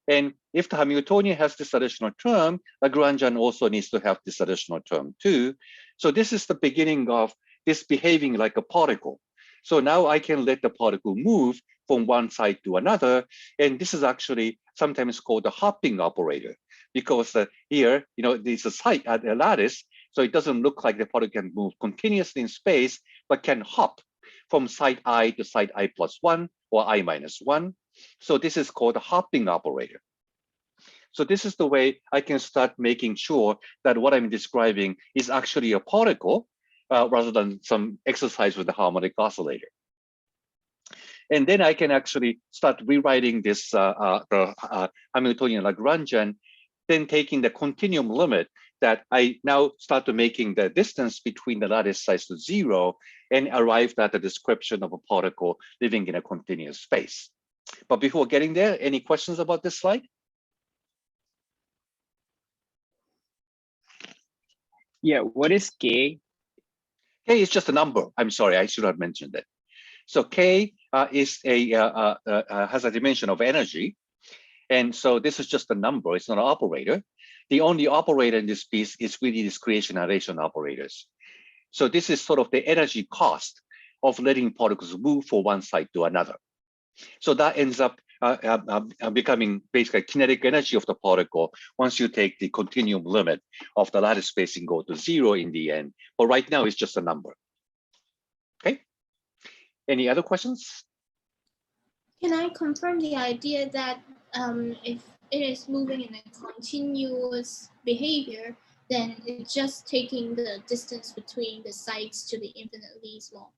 And if the Hamiltonian has this additional term, Lagrangian also needs to have this additional term too. So this is the beginning of this behaving like a particle. So now I can let the particle move from one side to another. And this is actually sometimes called the hopping operator, because here, there's a site at a lattice. So it doesn't look like the particle can move continuously in space, but can hop from site I to site I plus 1 or I minus 1. So this is called a hopping operator. So this is the way I can start making sure that what I'm describing is actually a particle rather than some exercise with the harmonic oscillator. And then I can actually start rewriting this Hamiltonian Lagrangian, then taking the continuum limit that I now start to making the distance between the lattice size to 0 and arrived at the description of a particle living in a continuous space. But before getting there, any questions about this slide? Yeah, what is K? K is just a number. I'm sorry, I should have mentioned that. So K is has a dimension of energy. And so this is just a number, it's not an operator. The only operator in this piece is really these creation annihilation operators. So this is sort of the energy cost of letting particles move from one side to another. So that ends up becoming basically kinetic energy of the particle once you take the continuum limit of the lattice spacing go to 0 in the end. But right now it's just a number. Okay. Any other questions? Can I confirm the idea that if it is moving in a continuous behavior, then it's just taking the distance between the sites to be infinitely small?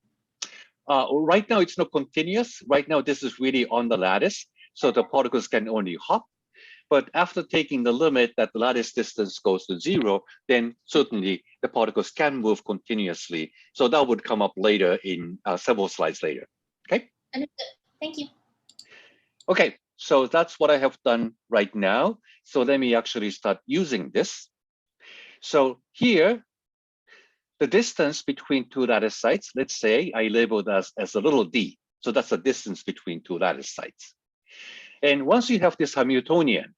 Right now, it's not continuous. Right now, this is really on the lattice. So the particles can only hop. But after taking the limit that the lattice distance goes to 0, then certainly the particles can move continuously. So that would come up later in several slides later. Okay. Understood. Thank you. Okay, so that's what I have done right now. So let me actually start using this. So here, the distance between two lattice sites, let's say I labeled as a little d. So that's the distance between two lattice sites. And once you have this Hamiltonian,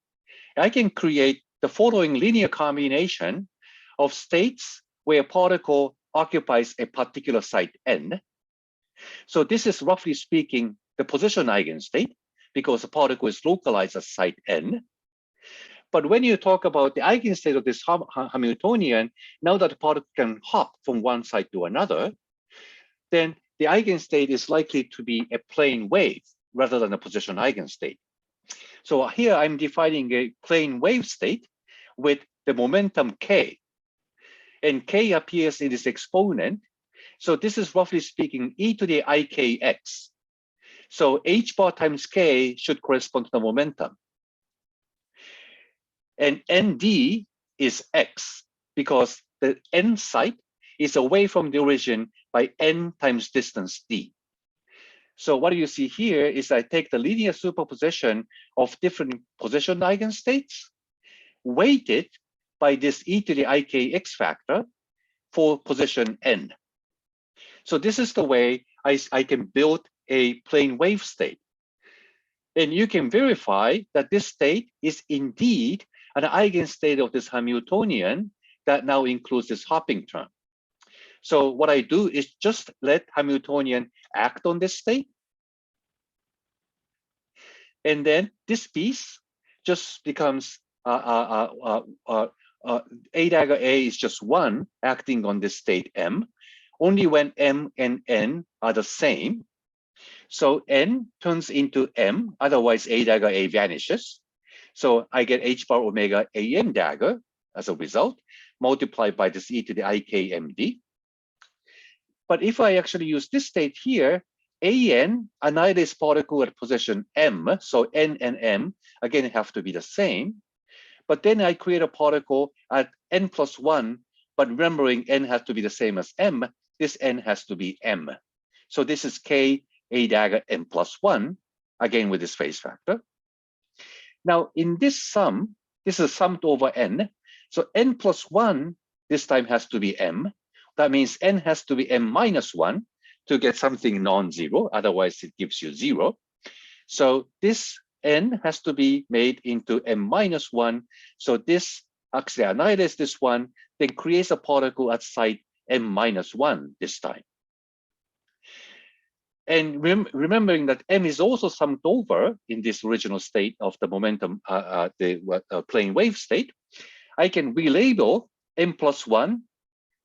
I can create the following linear combination of states where a particle occupies a particular site n. So this is roughly speaking the position eigenstate, because the particle is localized at site n. But when you talk about the eigenstate of this Hamiltonian, now that the particle can hop from one side to another, then the eigenstate is likely to be a plane wave rather than a position eigenstate. So here I'm defining a plane wave state with the momentum k. And k appears in this exponent. So this is roughly speaking e to the ikx. So h bar times k should correspond to the momentum. And nd is x, because the n site is away from the origin by n times distance d. So what you see here is I take the linear superposition of different position eigenstates, weighted by this e to the ikx factor for position n. So this is the way I can build a plane wave state. And you can verify that this state is indeed an eigenstate of this Hamiltonian that now includes this hopping term. So what I do is just let Hamiltonian act on this state. And then this piece just becomes A dagger A is just 1 acting on this state M, only when M and N are the same. So N turns into M, otherwise A dagger A vanishes. So I get H bar omega AM dagger as a result, multiplied by this e to the ikmd. But if I actually use this state here, AN annihilates particle at position M, so N and M again have to be the same. But then I create a particle at N plus 1, but remembering N has to be the same as M, this N has to be M. So this is K A dagger N plus 1, again with this phase factor. Now in this sum, this is summed over N, So n plus 1 this time has to be m. That means n has to be m minus 1 to get something non-zero. Otherwise, it gives you 0. So this n has to be made into m minus 1. So this actually annihilates this one, then creates a particle at site m minus 1 this time. And remembering that m is also summed over in this original state of the momentum, plane wave state, I can relabel m plus 1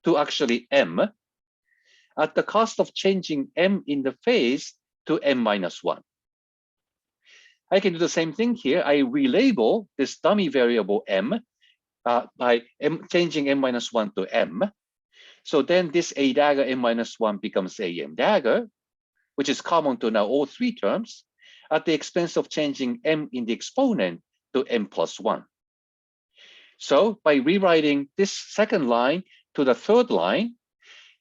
to actually m at the cost of changing m in the phase to m minus 1. I can do the same thing here. I relabel this dummy variable m by changing m minus 1 to m. So then this a dagger m minus 1 becomes a m dagger, which is common to now all three terms, at the expense of changing m in the exponent to m plus 1. So by rewriting this second line to the third line,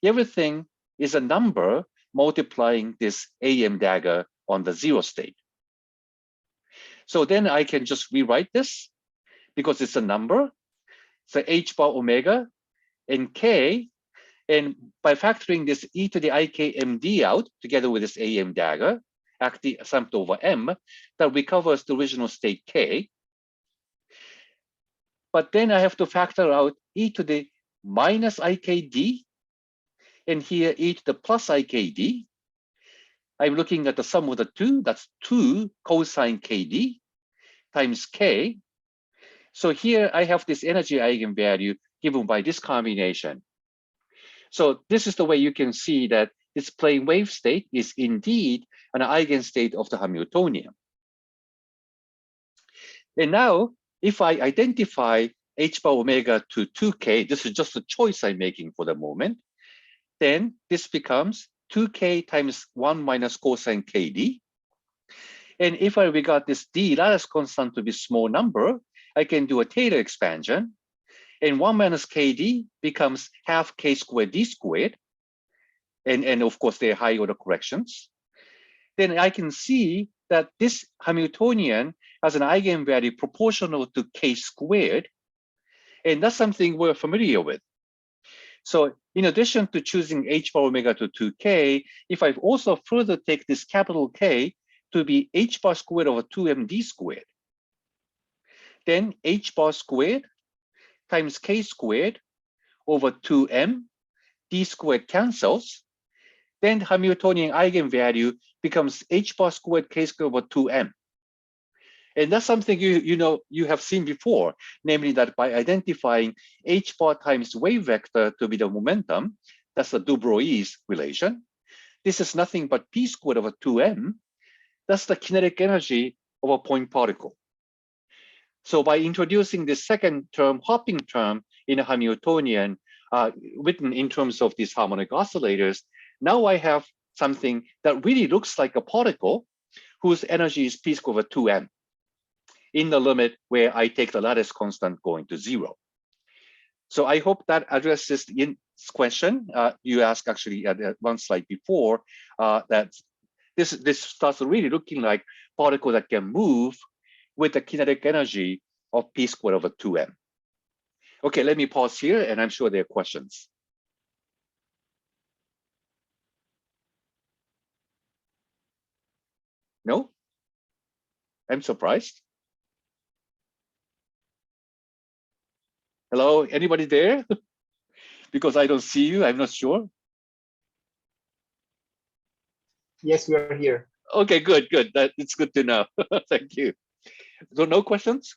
everything is a number multiplying this am dagger on the 0 state. So then I can just rewrite this because it's a number. So h bar omega and k, and by factoring this e to the ikmd out together with this am dagger, acting summed over m, that recovers the original state k. But then I have to factor out e to the minus ikd, and here e to the plus ikd. I'm looking at the sum of the two, that's 2 cosine kd times k. So here I have this energy eigenvalue given by this combination. So this is the way you can see that this plane wave state is indeed an eigenstate of the Hamiltonian. And now, if I identify h bar omega to 2k, this is just a choice I'm making for the moment, then this becomes 2k times 1 minus cosine kd. And if I regard this d lattice constant to be small number, I can do a Taylor expansion. And 1 minus kd becomes half k squared d squared. And of course, they're high order corrections. Then I can see that this Hamiltonian has an eigenvalue proportional to k squared. And that's something we're familiar with. So in addition to choosing h bar omega to 2k, if I also further take this capital K to be h bar squared over 2md squared, then h bar squared times k squared over 2m, d squared cancels, then Hamiltonian eigenvalue becomes h bar squared k squared over 2m. And that's something you have seen before, namely that by identifying h bar times wave vector to be the momentum, that's the de Broglie's relation. This is nothing but p squared over 2m. That's the kinetic energy of a point particle. So by introducing the second term, hopping term in a Hamiltonian, written in terms of these harmonic oscillators, now I have something that really looks like a particle whose energy is p squared over 2m in the limit where I take the lattice constant going to 0. So I hope that addresses the question you asked actually at one slide before, that this starts really looking like particle that can move with the kinetic energy of p squared over 2m. Okay, let me pause here, and I'm sure there are questions. No? I'm surprised. Hello, anybody there? Because I don't see you, I'm not sure. Yes, we are here. Okay, good. It's good to know. Thank you. So no questions?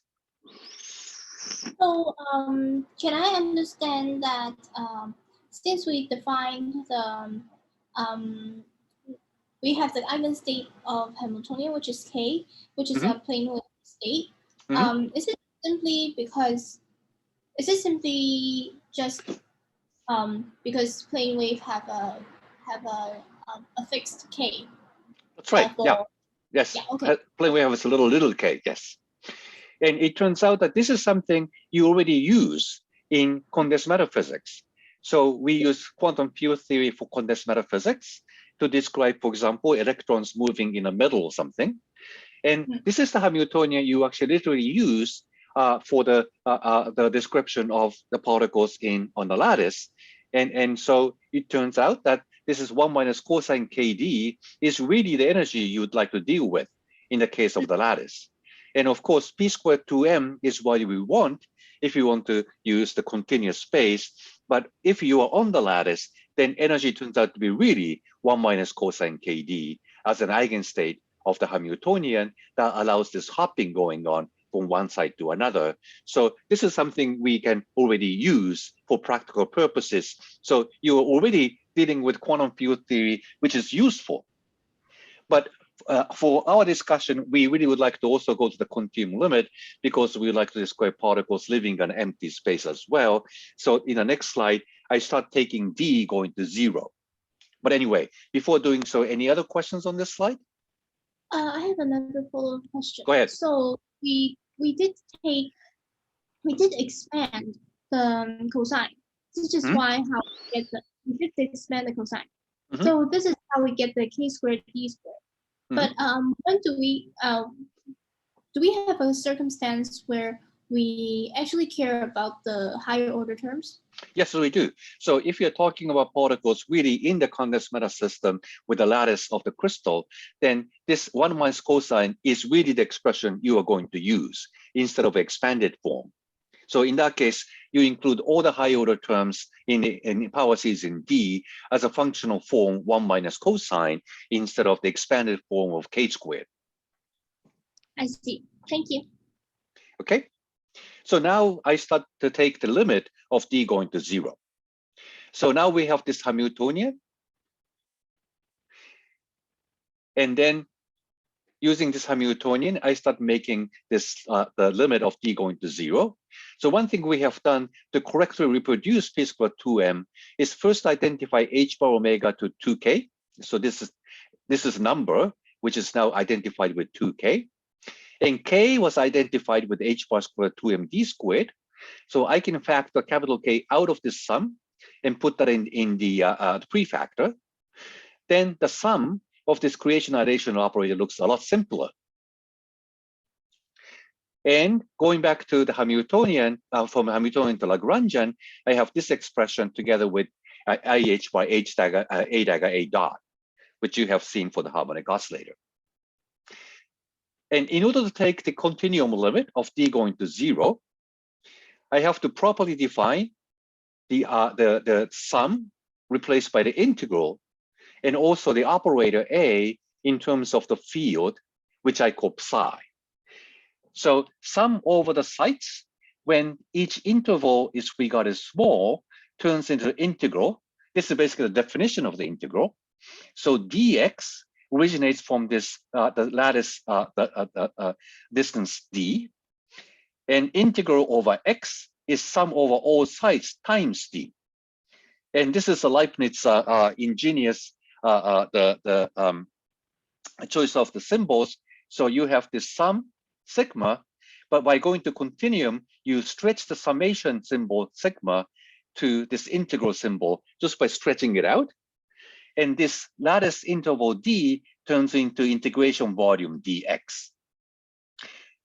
So can I understand that since we defined the we have the eigenstate of Hamiltonian, which is k, which is a plane wave state. Is it simply just because plane wave have a fixed k? That's right. Yeah. Yes. Yeah, okay. Plane wave has a little k. Yes. And it turns out that this is something you already use in condensed matter physics. So we use quantum field theory for condensed matter physics to describe, for example, electrons moving in a metal or something. And this is the Hamiltonian you actually literally use for the description of the particles on the lattice. And so it turns out that this is 1 minus cosine KD is really the energy you would like to deal with in the case of the lattice. And of course, P squared 2m is what we want if you want to use the continuous space. But if you are on the lattice, then energy turns out to be really 1 minus cosine KD as an eigenstate of the Hamiltonian that allows this hopping going on from one side to another. So this is something we can already use for practical purposes. So you're already dealing with quantum field theory, which is useful. But for our discussion, we really would like to also go to the continuum limit because we would like to describe particles living in an empty space as well. So in the next slide, I start taking D going to 0. But anyway, before doing so, any other questions on this slide? I have another follow-up question. Go ahead. So we did expand the cosine. This is why how we get we did expand the cosine. So this is how we get the k squared d squared. But when do we have a circumstance where we actually care about the higher order terms? Yes, we do. So if you're talking about particles really in the condensed matter system with the lattice of the crystal, then this 1 minus cosine is really the expression you are going to use instead of expanded form. So in that case, you include all the high order terms in power series in D as a functional form 1 minus cosine instead of the expanded form of k squared. I see. Thank you. Okay. So now I start to take the limit of D going to 0. So now we have this Hamiltonian. And then using this Hamiltonian, I start making this the limit of D going to 0. So one thing we have done to correctly reproduce P squared 2m is first identify h bar omega to 2k. So this is number, which is now identified with 2k. And k was identified with h bar squared 2m d squared. So I can factor capital K out of this sum and put that in the prefactor. Then the sum of this creation addition operator looks a lot simpler. And going back to the Hamiltonian, from Hamiltonian to Lagrangian, I have this expression together with IH by H dagger A dot, which you have seen for the harmonic oscillator. And in order to take the continuum limit of D going to 0, I have to properly define the sum replaced by the integral, and also the operator A in terms of the field, which I call psi. So sum over the sites when each interval is regarded small turns into the integral. This is basically the definition of the integral. So dx originates from this the lattice distance d, and integral over x is sum over all sites times d. And this is a Leibniz ingenious choice of the symbols. So you have this sum sigma, but by going to continuum, you stretch the summation symbol sigma to this integral symbol just by stretching it out. And this lattice interval d turns into integration volume dx.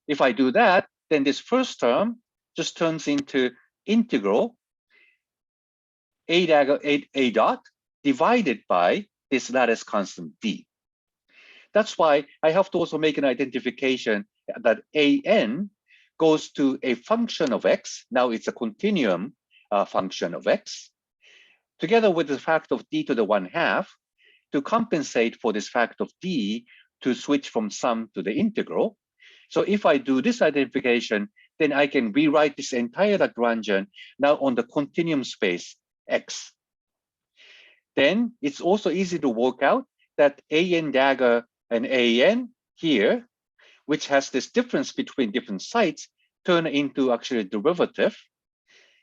If I do that, then this first term just turns into integral a dot divided by this lattice constant d. That's why I have to also make an identification that an goes to a function of x. Now it's a continuum function of x, together with the factor of d to the 1/2 to compensate for this factor of d to switch from sum to the integral. So if I do this identification, then I can rewrite this entire Lagrangian now on the continuum space x. Then it's also easy to work out that an dagger and an here, which has this difference between different sites, turn into actually a derivative.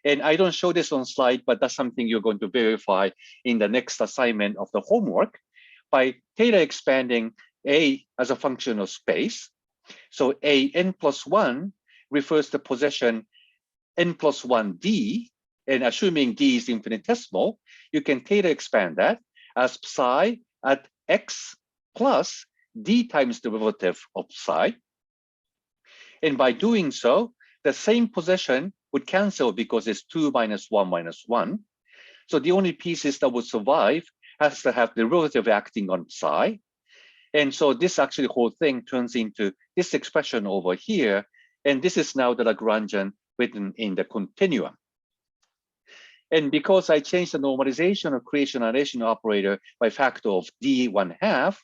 And I don't show this on slide, but that's something you're going to verify in the next assignment of the homework by Taylor expanding A as a function of space. So an plus 1 refers to possession n plus 1 d, and assuming d is infinitesimal, you can Taylor expand that as psi at x plus d times derivative of psi. And by doing so, the same position would cancel because it's 2 minus 1 minus 1. So the only pieces that would survive has to have derivative acting on psi. And so this actually whole thing turns into this expression over here. And this is now the Lagrangian written in the continuum. And because I changed the normalization of creation annihilation operator by factor of d1/2,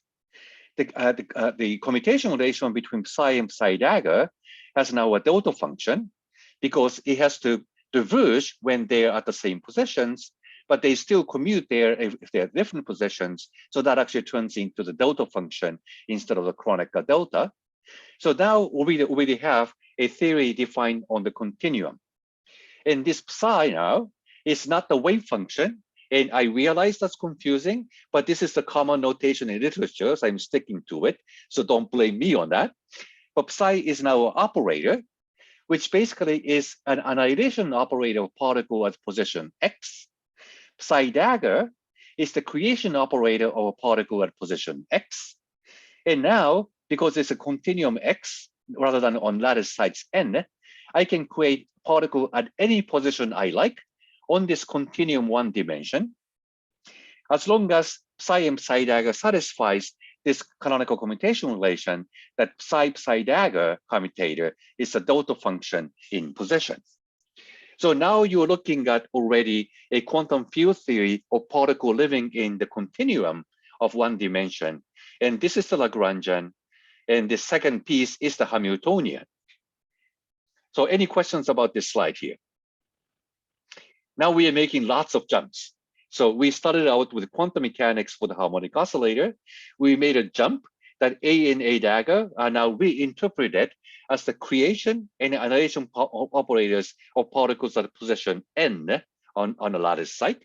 the commutation relation between psi and psi dagger has now a delta function because it has to diverge when they're at the same positions, but they still commute there if they're different positions. So that actually turns into the delta function instead of the Kronecker delta. So now we already have a theory defined on the continuum. And this psi now is not the wave function. And I realize that's confusing, but this is the common notation in literature, so I'm sticking to it. So don't blame me on that. But psi is now an operator, which basically is an annihilation operator of particle at position x. Psi dagger is the creation operator of a particle at position x. And now, because it's a continuum x rather than on lattice sites n, I can create particle at any position I like on this continuum one dimension, as long as psi and psi dagger satisfies this canonical commutation relation that psi dagger commutator is a delta function in position. So now you're looking at already a quantum field theory of particle living in the continuum of one dimension. And this is the Lagrangian. And the second piece is the Hamiltonian. So any questions about this slide here? Now we are making lots of jumps. So we started out with quantum mechanics for the harmonic oscillator. We made a jump that A and A dagger are now reinterpreted as the creation and annihilation operators of particles at position n on a lattice site.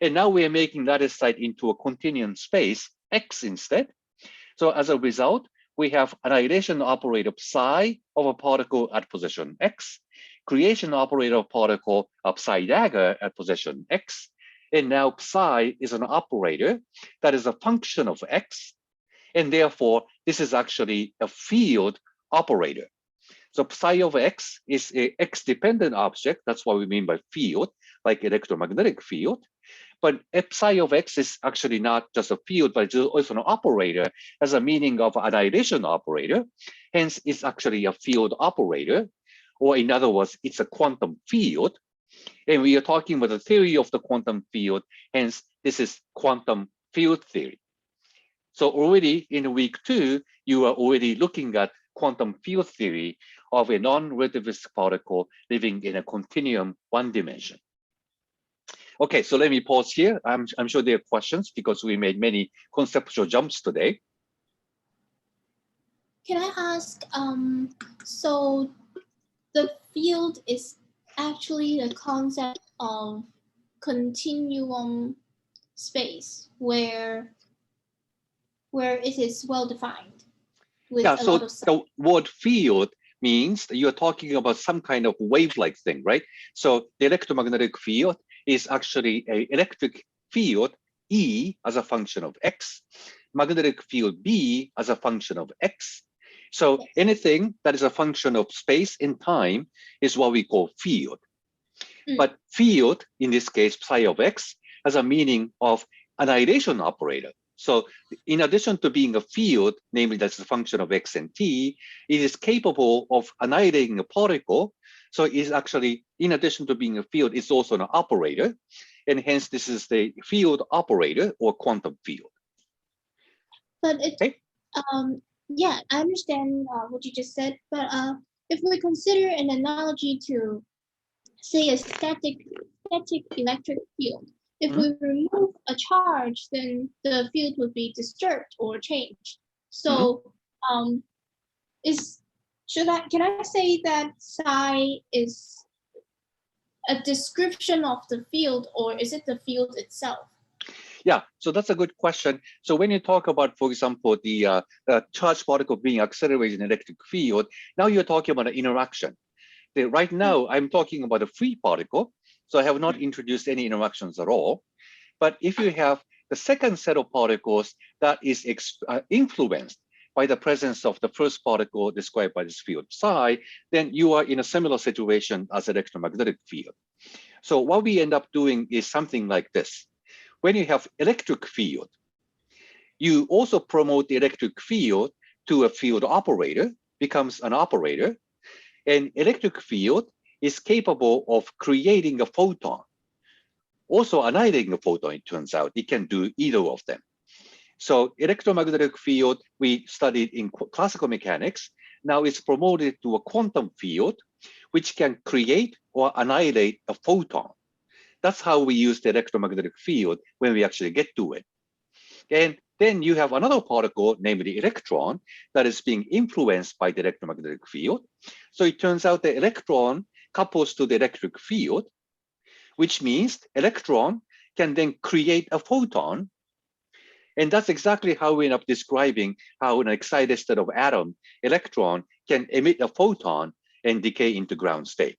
And now we are making lattice site into a continuum space x instead. So as a result, we have annihilation operator psi of a particle at position x, creation operator of particle of psi dagger at position x, and now psi is an operator that is a function of x, and therefore this is actually a field operator. So psi of x is a x-dependent object. That's what we mean by field, like electromagnetic field. But psi of x is actually not just a field, but it's also an operator, has a meaning of annihilation operator. Hence, it's actually a field operator, or in other words, it's a quantum field. And we are talking about the theory of the quantum field. Hence, this is quantum field theory. So already in week 2, you are already looking at quantum field theory of a non-relativistic particle living in a continuum one dimension. Okay, so let me pause here. I'm sure there are questions because we made many conceptual jumps today. Can I ask, so the field is actually the concept of continuum space where it is well defined with yeah, a so lot of the word field means that you're talking about some kind of wave-like thing, right? So the electromagnetic field is actually an electric field E as a function of X, magnetic field B as a function of X. So anything that is a function of space and time is what we call field. But field, in this case, psi of X, has a meaning of annihilation operator. So in addition to being a field, namely that's a function of X and T, it is capable of annihilating a particle. So it's actually, in addition to being a field, it's also an operator. And hence this is the field operator or quantum field. But it, yeah, I understand what you just said, but if we consider an analogy to, say, a static electric field, if we remove a charge, then the field would be disturbed or changed. So can I say that psi is a description of the field, or is it the field itself? Yeah, so that's a good question. So when you talk about, for example, the charged particle being accelerated in an electric field, now you're talking about an interaction. Right now, I'm talking about a free particle, so I have not introduced any interactions at all. But if you have the second set of particles that is influenced by the presence of the first particle described by this field psi, then you are in a similar situation as electromagnetic field. So what we end up doing is something like this. When you have electric field, you also promote the electric field to a field operator, becomes an operator, and electric field is capable of creating a photon. Also annihilating a photon, it turns out. It can do either of them. So electromagnetic field we studied in classical mechanics, now it's promoted to a quantum field, which can create or annihilate a photon. That's how we use the electromagnetic field when we actually get to it. And then you have another particle, namely electron, that is being influenced by the electromagnetic field. So it turns out the electron couples to the electric field, which means electron can then create a photon. And that's exactly how we end up describing how an excited state of atom, electron, can emit a photon and decay into ground state.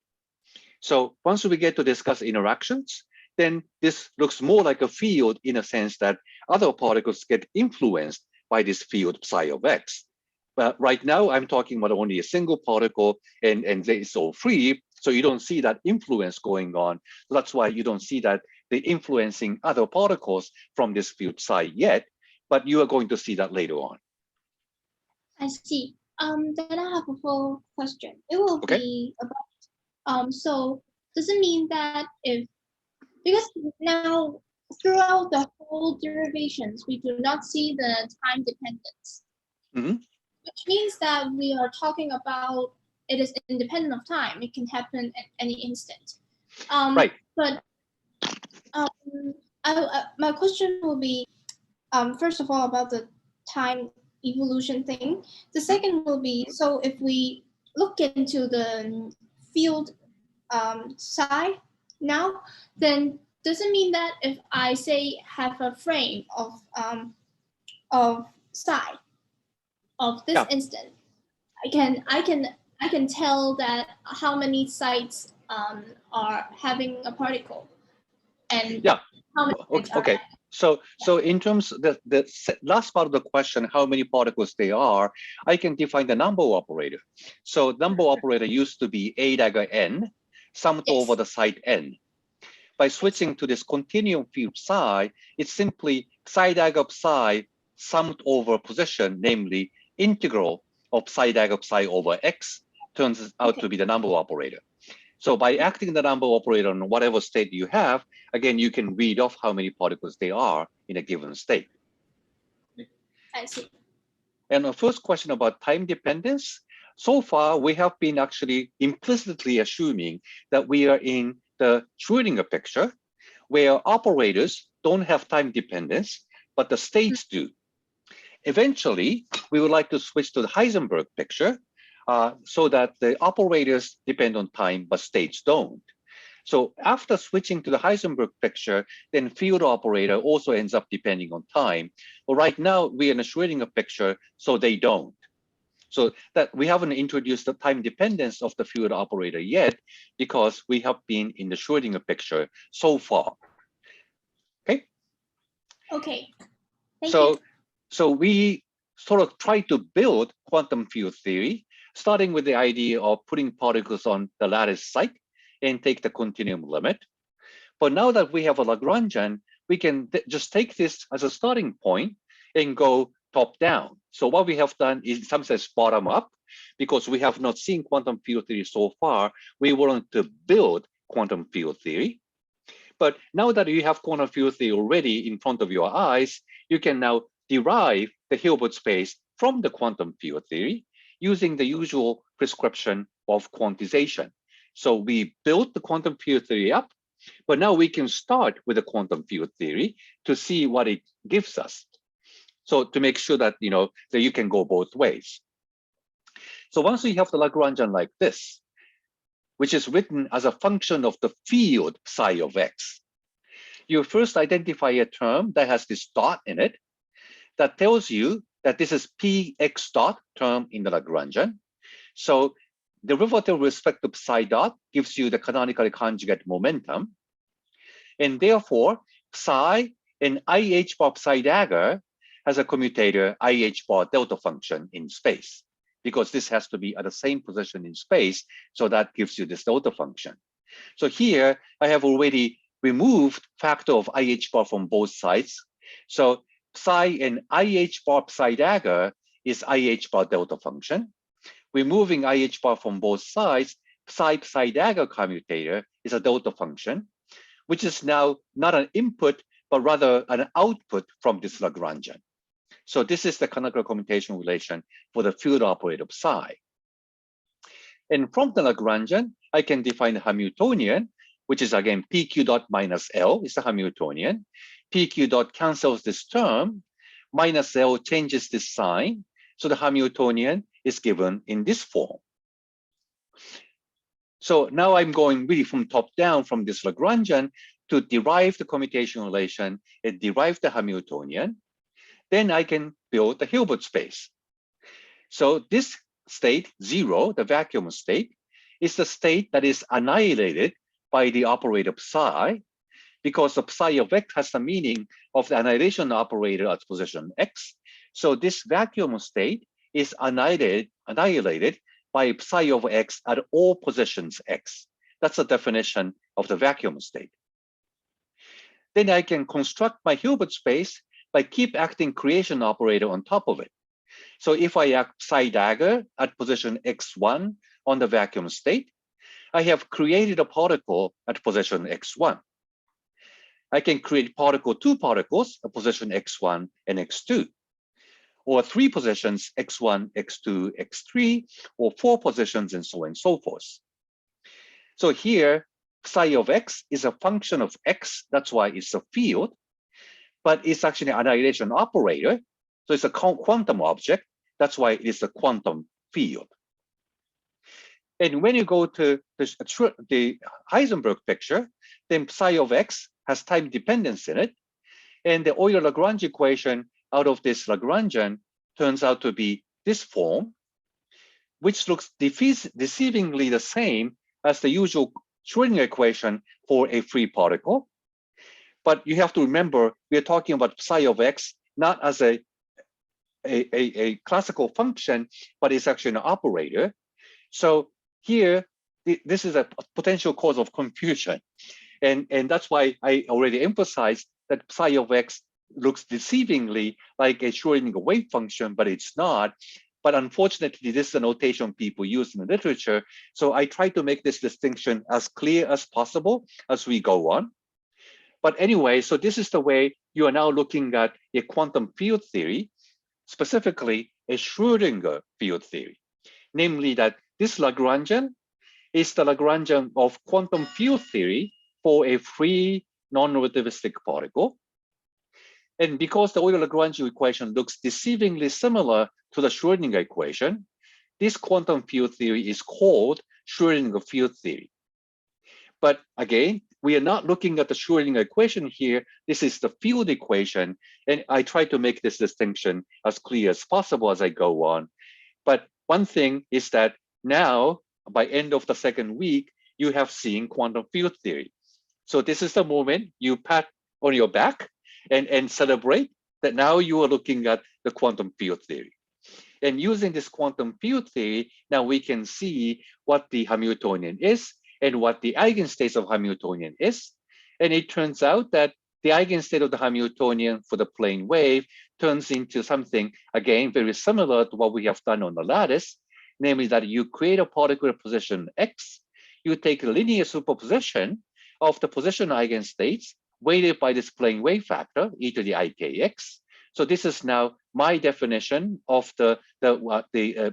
So once we get to discuss interactions, then this looks more like a field in a sense that other particles get influenced by this field psi of x. But right now, I'm talking about only a single particle, and it's all free, so you don't see that influence going on. So that's why you don't see that they're influencing other particles from this field psi yet, but you are going to see that later on. I see. Then I have a full question. It will be about, so does it mean that because now throughout the whole derivations, we do not see the time dependence, which means that we are talking about it is independent of time. It can happen at any instant. Right. But my question will be, first of all, about the time evolution thing. The second will be, so if we look into the field psi now, then does it mean that if I say have a frame of psi of this instant, I can tell that how many sites are having a particle, and how many okay. So in terms of the last part of the question, how many particles they are, I can define the number operator. So number operator used to be a dagger n summed over the site n. By switching to this continuum field psi, it's simply psi dagger psi summed over position, namely integral of psi dagger psi over x turns out to be the number operator. So by acting the number operator on whatever state you have, again, you can read off how many particles there are in a given state. I see. And the first question about time dependence, so far we have been actually implicitly assuming that we are in the Schrödinger picture, where operators don't have time dependence, but the states do. Eventually, we would like to switch to the Heisenberg picture, so that the operators depend on time, but states don't. So after switching to the Heisenberg picture, then field operator also ends up depending on time. But right now we're in a Schrödinger picture, so they don't. So that we haven't introduced the time dependence of the field operator yet, because we have been in the Schrödinger picture so far. Okay. Okay. Thank you. So we sort of try to build quantum field theory, starting with the idea of putting particles on the lattice site and take the continuum limit. But now that we have a Lagrangian, we can just take this as a starting point and go top down. So what we have done is in some sense bottom up, because we have not seen quantum field theory so far. We want to build quantum field theory. But now that you have quantum field theory already in front of your eyes, you can now derive the Hilbert space from the quantum field theory using the usual prescription of quantization. So we built the quantum field theory up, but now we can start with the quantum field theory to see what it gives us. So to make sure that, that you can go both ways. So once we have the Lagrangian like this, which is written as a function of the field psi of x, you first identify a term that has this dot in it that tells you that this is px dot term in the Lagrangian. So derivative with respect to psi dot gives you the canonically conjugate momentum. And therefore, psi and IH bar psi dagger has a commutator IH bar delta function in space, because this has to be at the same position in space. So that gives you this delta function. So here I have already removed factor of IH bar from both sides. So psi and IH bar psi dagger is IH bar delta function. Removing IH bar from both sides, psi dagger commutator is a delta function, which is now not an input, but rather an output from this Lagrangian. So this is the canonical commutation relation for the field operator psi. And from the Lagrangian, I can define the Hamiltonian, which is again PQ dot minus L is the Hamiltonian. PQ dot cancels this term, minus L changes this sign. So the Hamiltonian is given in this form. So now I'm going really from top down from this Lagrangian to derive the commutation relation and derive the Hamiltonian. Then I can build the Hilbert space. So this state 0, the vacuum state, is the state that is annihilated by the operator psi, because the psi of x has the meaning of the annihilation operator at position x. So this vacuum state is annihilated by psi of x at all positions x. That's the definition of the vacuum state. Then I can construct my Hilbert space by keep acting creation operator on top of it. So if I act psi dagger at position x1 on the vacuum state, I have created a particle at position x1. I can create two particles at position x1 and x2, or 3 positions x1, x2, x3, or 4 positions and so on and so forth. So here, psi of x is a function of x. That's why it's a field, but it's actually an annihilation operator. So it's a quantum object. That's why it's a quantum field. And when you go to the Heisenberg picture, then psi of x has time dependence in it. And the Euler-Lagrange equation out of this Lagrangian turns out to be this form, which looks deceivingly the same as the usual Schrödinger equation for a free particle. But you have to remember, we are talking about psi of x not as a classical function, but it's actually an operator. So here, this is a potential cause of confusion. And that's why I already emphasized that psi of x looks deceivingly like a Schrödinger wave function, but it's not. But unfortunately, this is a notation people use in the literature. So I try to make this distinction as clear as possible as we go on. But anyway, so this is the way you are now looking at a quantum field theory, specifically a Schrödinger field theory, namely that this Lagrangian is the Lagrangian of quantum field theory for a free non-relativistic particle. And because the Euler-Lagrange equation looks deceivingly similar to the Schrödinger equation, this quantum field theory is called Schrödinger field theory. But again, we are not looking at the Schrödinger equation here. This is the field equation. And I try to make this distinction as clear as possible as I go on. But one thing is that now, by end of the second week, you have seen quantum field theory. So this is the moment you pat on your back and celebrate that now you are looking at the quantum field theory. And using this quantum field theory, now we can see what the Hamiltonian is and what the eigenstates of Hamiltonian is. And it turns out that the eigenstate of the Hamiltonian for the plane wave turns into something, again, very similar to what we have done on the lattice, namely that you create a particle at position x, you take a linear superposition of the position eigenstates weighted by this plane wave factor, e to the ikx. So this is now my definition of the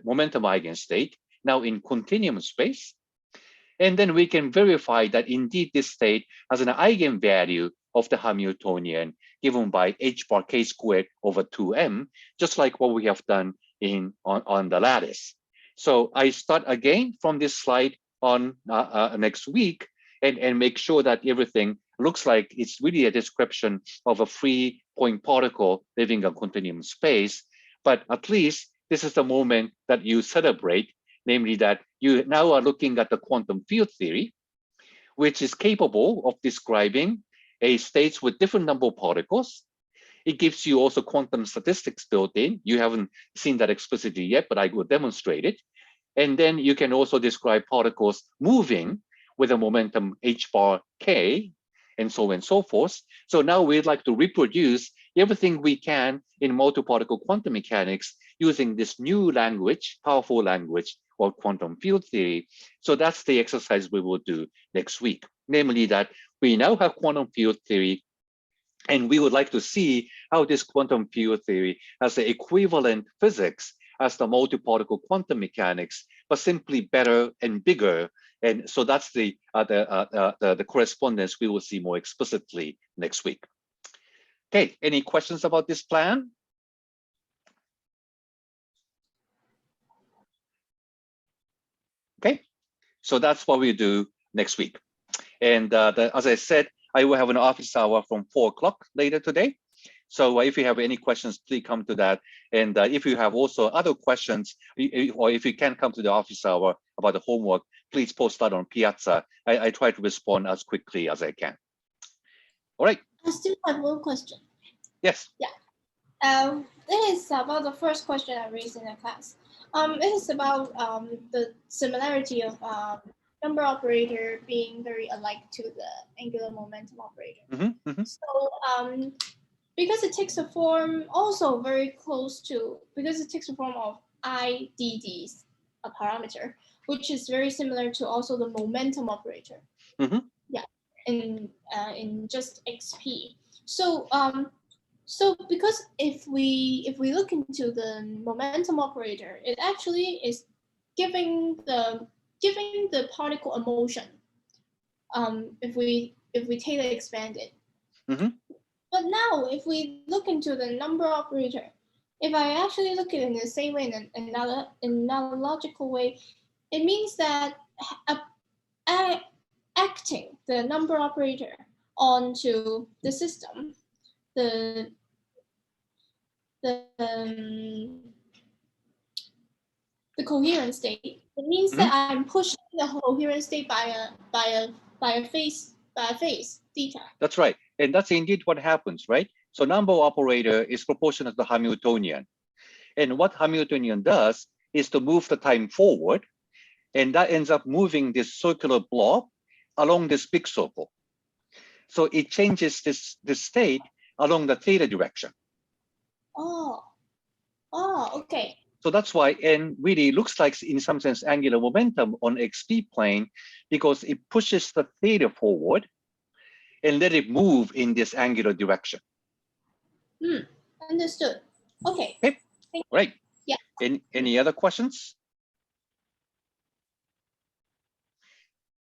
momentum eigenstate, now in continuum space. And then we can verify that indeed this state has an eigenvalue of the Hamiltonian given by h bar k squared over 2m, just like what we have done on the lattice. So I start again from this slide on next week and make sure that everything looks like it's really a description of a free point particle living in continuum space. But at least this is the moment that you celebrate, namely that you now are looking at the quantum field theory, which is capable of describing a states with different number of particles. It gives you also quantum statistics built in. You haven't seen that explicitly yet, but I will demonstrate it. And then you can also describe particles moving with a momentum h bar k, and so on and so forth. So now we'd like to reproduce everything we can in multi-particle quantum mechanics using this new language, powerful language, or quantum field theory. So that's the exercise we will do next week. Namely that we now have quantum field theory, and we would like to see how this quantum field theory has the equivalent physics as the multi-particle quantum mechanics, but simply better and bigger. And so that's the correspondence we will see more explicitly next week. Okay, any questions about this plan? Okay, so that's what we do next week. And as I said, I will have an office hour from 4 o'clock later today. So if you have any questions, please come to that. And if you have also other questions, or if you can come to the office hour about the homework, please post that on Piazza. I try to respond as quickly as I can. All right. I still have one question. Yes. Yeah. It is about the first question I raised in the class. It is about the similarity of number operator being very alike to the angular momentum operator. So because it takes a form also very close to, because it takes a form of IDDs, a parameter, which is very similar to also the momentum operator. Yeah, in just XP. So so because if we look into the momentum operator, it actually is giving the particle a motion. If we Taylor expand it. But now, if we look into the number operator, if I actually look at it in the same way, in another analogical way, it means that acting the number operator onto the system, the coherent state, it means that I'm pushing the coherent state by a phase theta. That's right. And that's indeed what happens, right? So number operator is proportional to Hamiltonian. And what Hamiltonian does is to move the time forward, and that ends up moving this circular blob along this big circle. So it changes this state along the theta direction. Oh, okay. So that's why N really looks like, in some sense, angular momentum on XP plane, because it pushes the theta forward and let it move in this angular direction. Understood. Okay. Right. Yeah. Any other questions?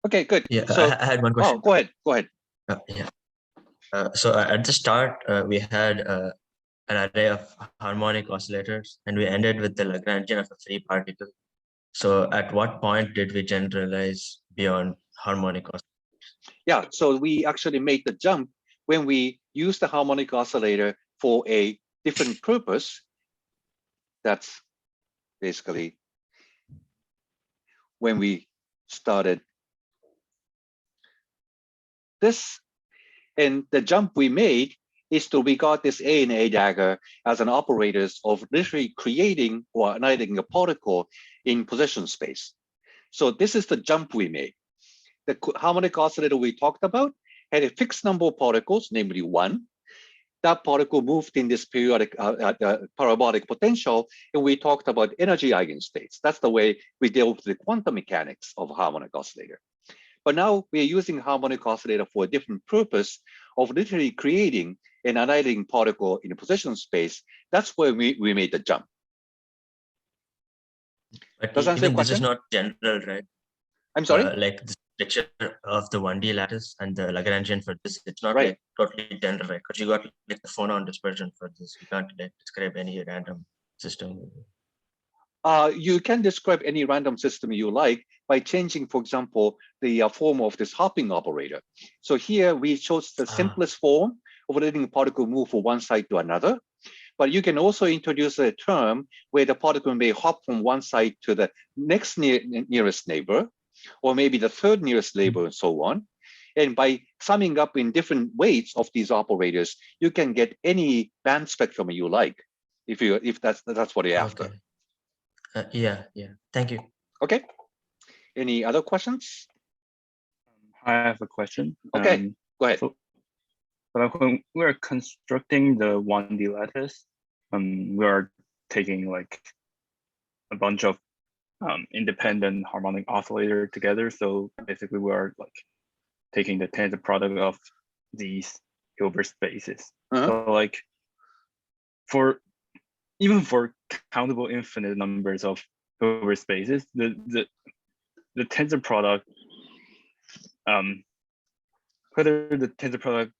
Okay, good. Yeah, so, I had one question. Oh, go ahead. Go ahead. Yeah. So at the start, we had an array of harmonic oscillators, and we ended with the Lagrangian of a free particle. So at what point did we generalize beyond harmonic oscillators? Yeah, so we actually made the jump when we used the harmonic oscillator for a different purpose. That's basically when we started this. And the jump we made is to regard this A and A dagger as an operators of literally creating or annihilating a particle in position space. So this is the jump we made. The harmonic oscillator we talked about had a fixed number of particles, namely 1. That particle moved in this periodic parabolic potential, and we talked about energy eigenstates. That's the way we deal with the quantum mechanics of a harmonic oscillator. But now we are using harmonic oscillator for a different purpose of literally creating an annihilating particle in a position space. That's where we made the jump. But does that answer your question? This is not general, right? I'm sorry? Like the structure of the 1D lattice and the Lagrangian for this, it's not like totally general, right? Because you got like the phonon dispersion for this. You can't like describe any random system. You can describe any random system you like by changing, for example, the form of this hopping operator. So here we chose the simplest form of letting a particle move from one side to another. But you can also introduce a term where the particle may hop from one side to the next nearest neighbor, or maybe the third nearest neighbor, and so on. And by summing up in different weights of these operators, you can get any band spectrum you like, if that's what you're after. Yeah. Thank you. Okay. Any other questions? I have a question. Okay, go ahead. So, when we're constructing the 1D lattice, we are taking like a bunch of independent harmonic oscillator together. So basically, we are like taking the tensor product of these Hilbert spaces. So like even for countable infinite numbers of Hilbert spaces, the tensor product, whether the tensor product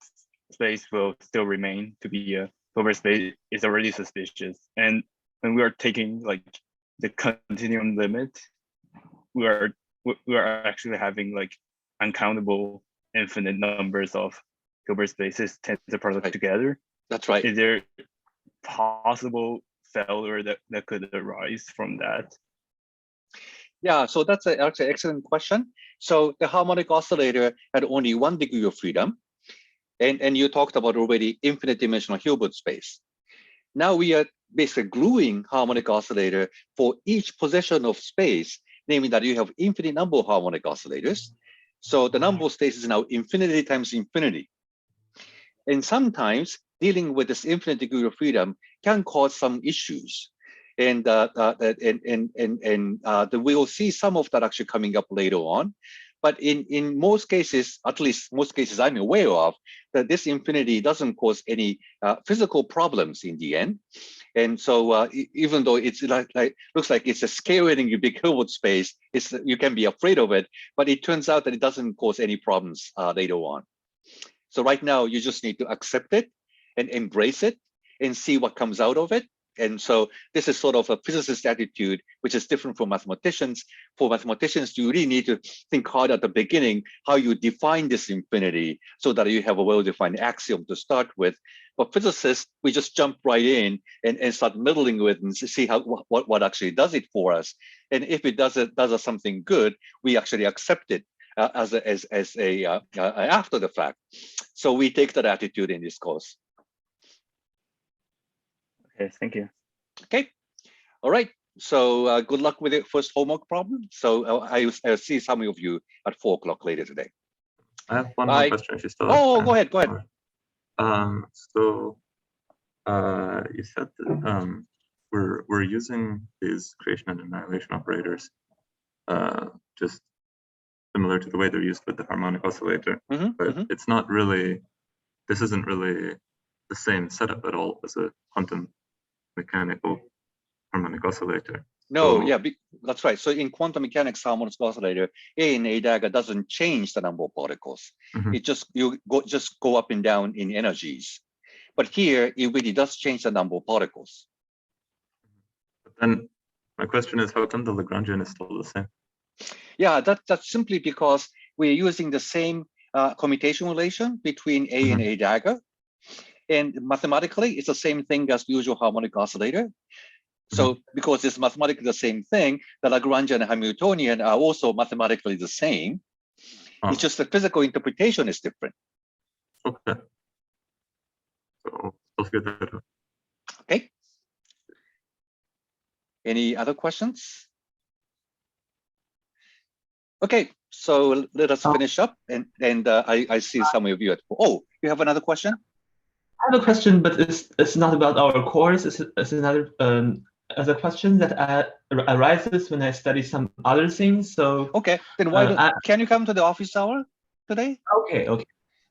space will still remain to be a Hilbert space is already suspicious. And when we are taking like the continuum limit, we are actually having like uncountable infinite numbers of Hilbert spaces tensor product together. That's right. Is there possible failure that could arise from that? Yeah, so that's actually an excellent question. So the harmonic oscillator had only 1 degree of freedom. And you talked about already infinite dimensional Hilbert space. Now we are basically gluing harmonic oscillator for each position of space, namely that you have infinite number of harmonic oscillators. So the number of states is now infinity times infinity. And sometimes dealing with this infinite degree of freedom can cause some issues. And we will see some of that actually coming up later on. But in most cases, at least most cases I'm aware of, that this infinity doesn't cause any physical problems in the end. And so even though it's looks like it's a scaling big Hilbert space, you can be afraid of it, but it turns out that it doesn't cause any problems later on. So right now you just need to accept it and embrace it and see what comes out of it. And so this is sort of a physicist attitude, which is different from mathematicians. For mathematicians, you really need to think hard at the beginning how you define this infinity so that you have a well-defined axiom to start with. But physicists, we just jump right in and start middling with and see what actually does it for us. And if it does us something good, we actually accept it as after the fact. So we take that attitude in this course. Okay, thank you. Okay, all right. So good luck with the first homework problem. So I'll see some of you at 4 o'clock later today. I have one more question. If you still go ahead. So you said that we're using these creation and annihilation operators just similar to the way they're used with the harmonic oscillator, but it's not really. This isn't really the same setup at all as a quantum mechanical harmonic oscillator. No, yeah, that's right. So in quantum mechanics harmonic oscillator, A and A dagger doesn't change the number of particles. It just go up and down in energies. But here it really does change the number of particles. But then my question is, how come the Lagrangian is still the same? Yeah, that's simply because we're using the same commutation relation between A and A dagger. And mathematically, it's the same thing as the usual harmonic oscillator. So because it's mathematically the same thing, the Lagrangian and Hamiltonian are also mathematically the same. It's just the physical interpretation is different. Okay. So let's get that up. Okay. Any other questions? Okay, so let us finish up. And I see some of you at, you have another question? I have a question, but it's not about our course. It's another as a question that arises when I study some other things. So okay, then why can you come to the office hour today? Okay. Yeah,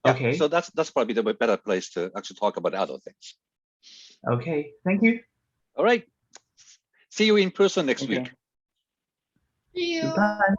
okay. So that's probably the better place to actually talk about other things. Okay, thank you. All right. See you in person next week. See you. Goodbye.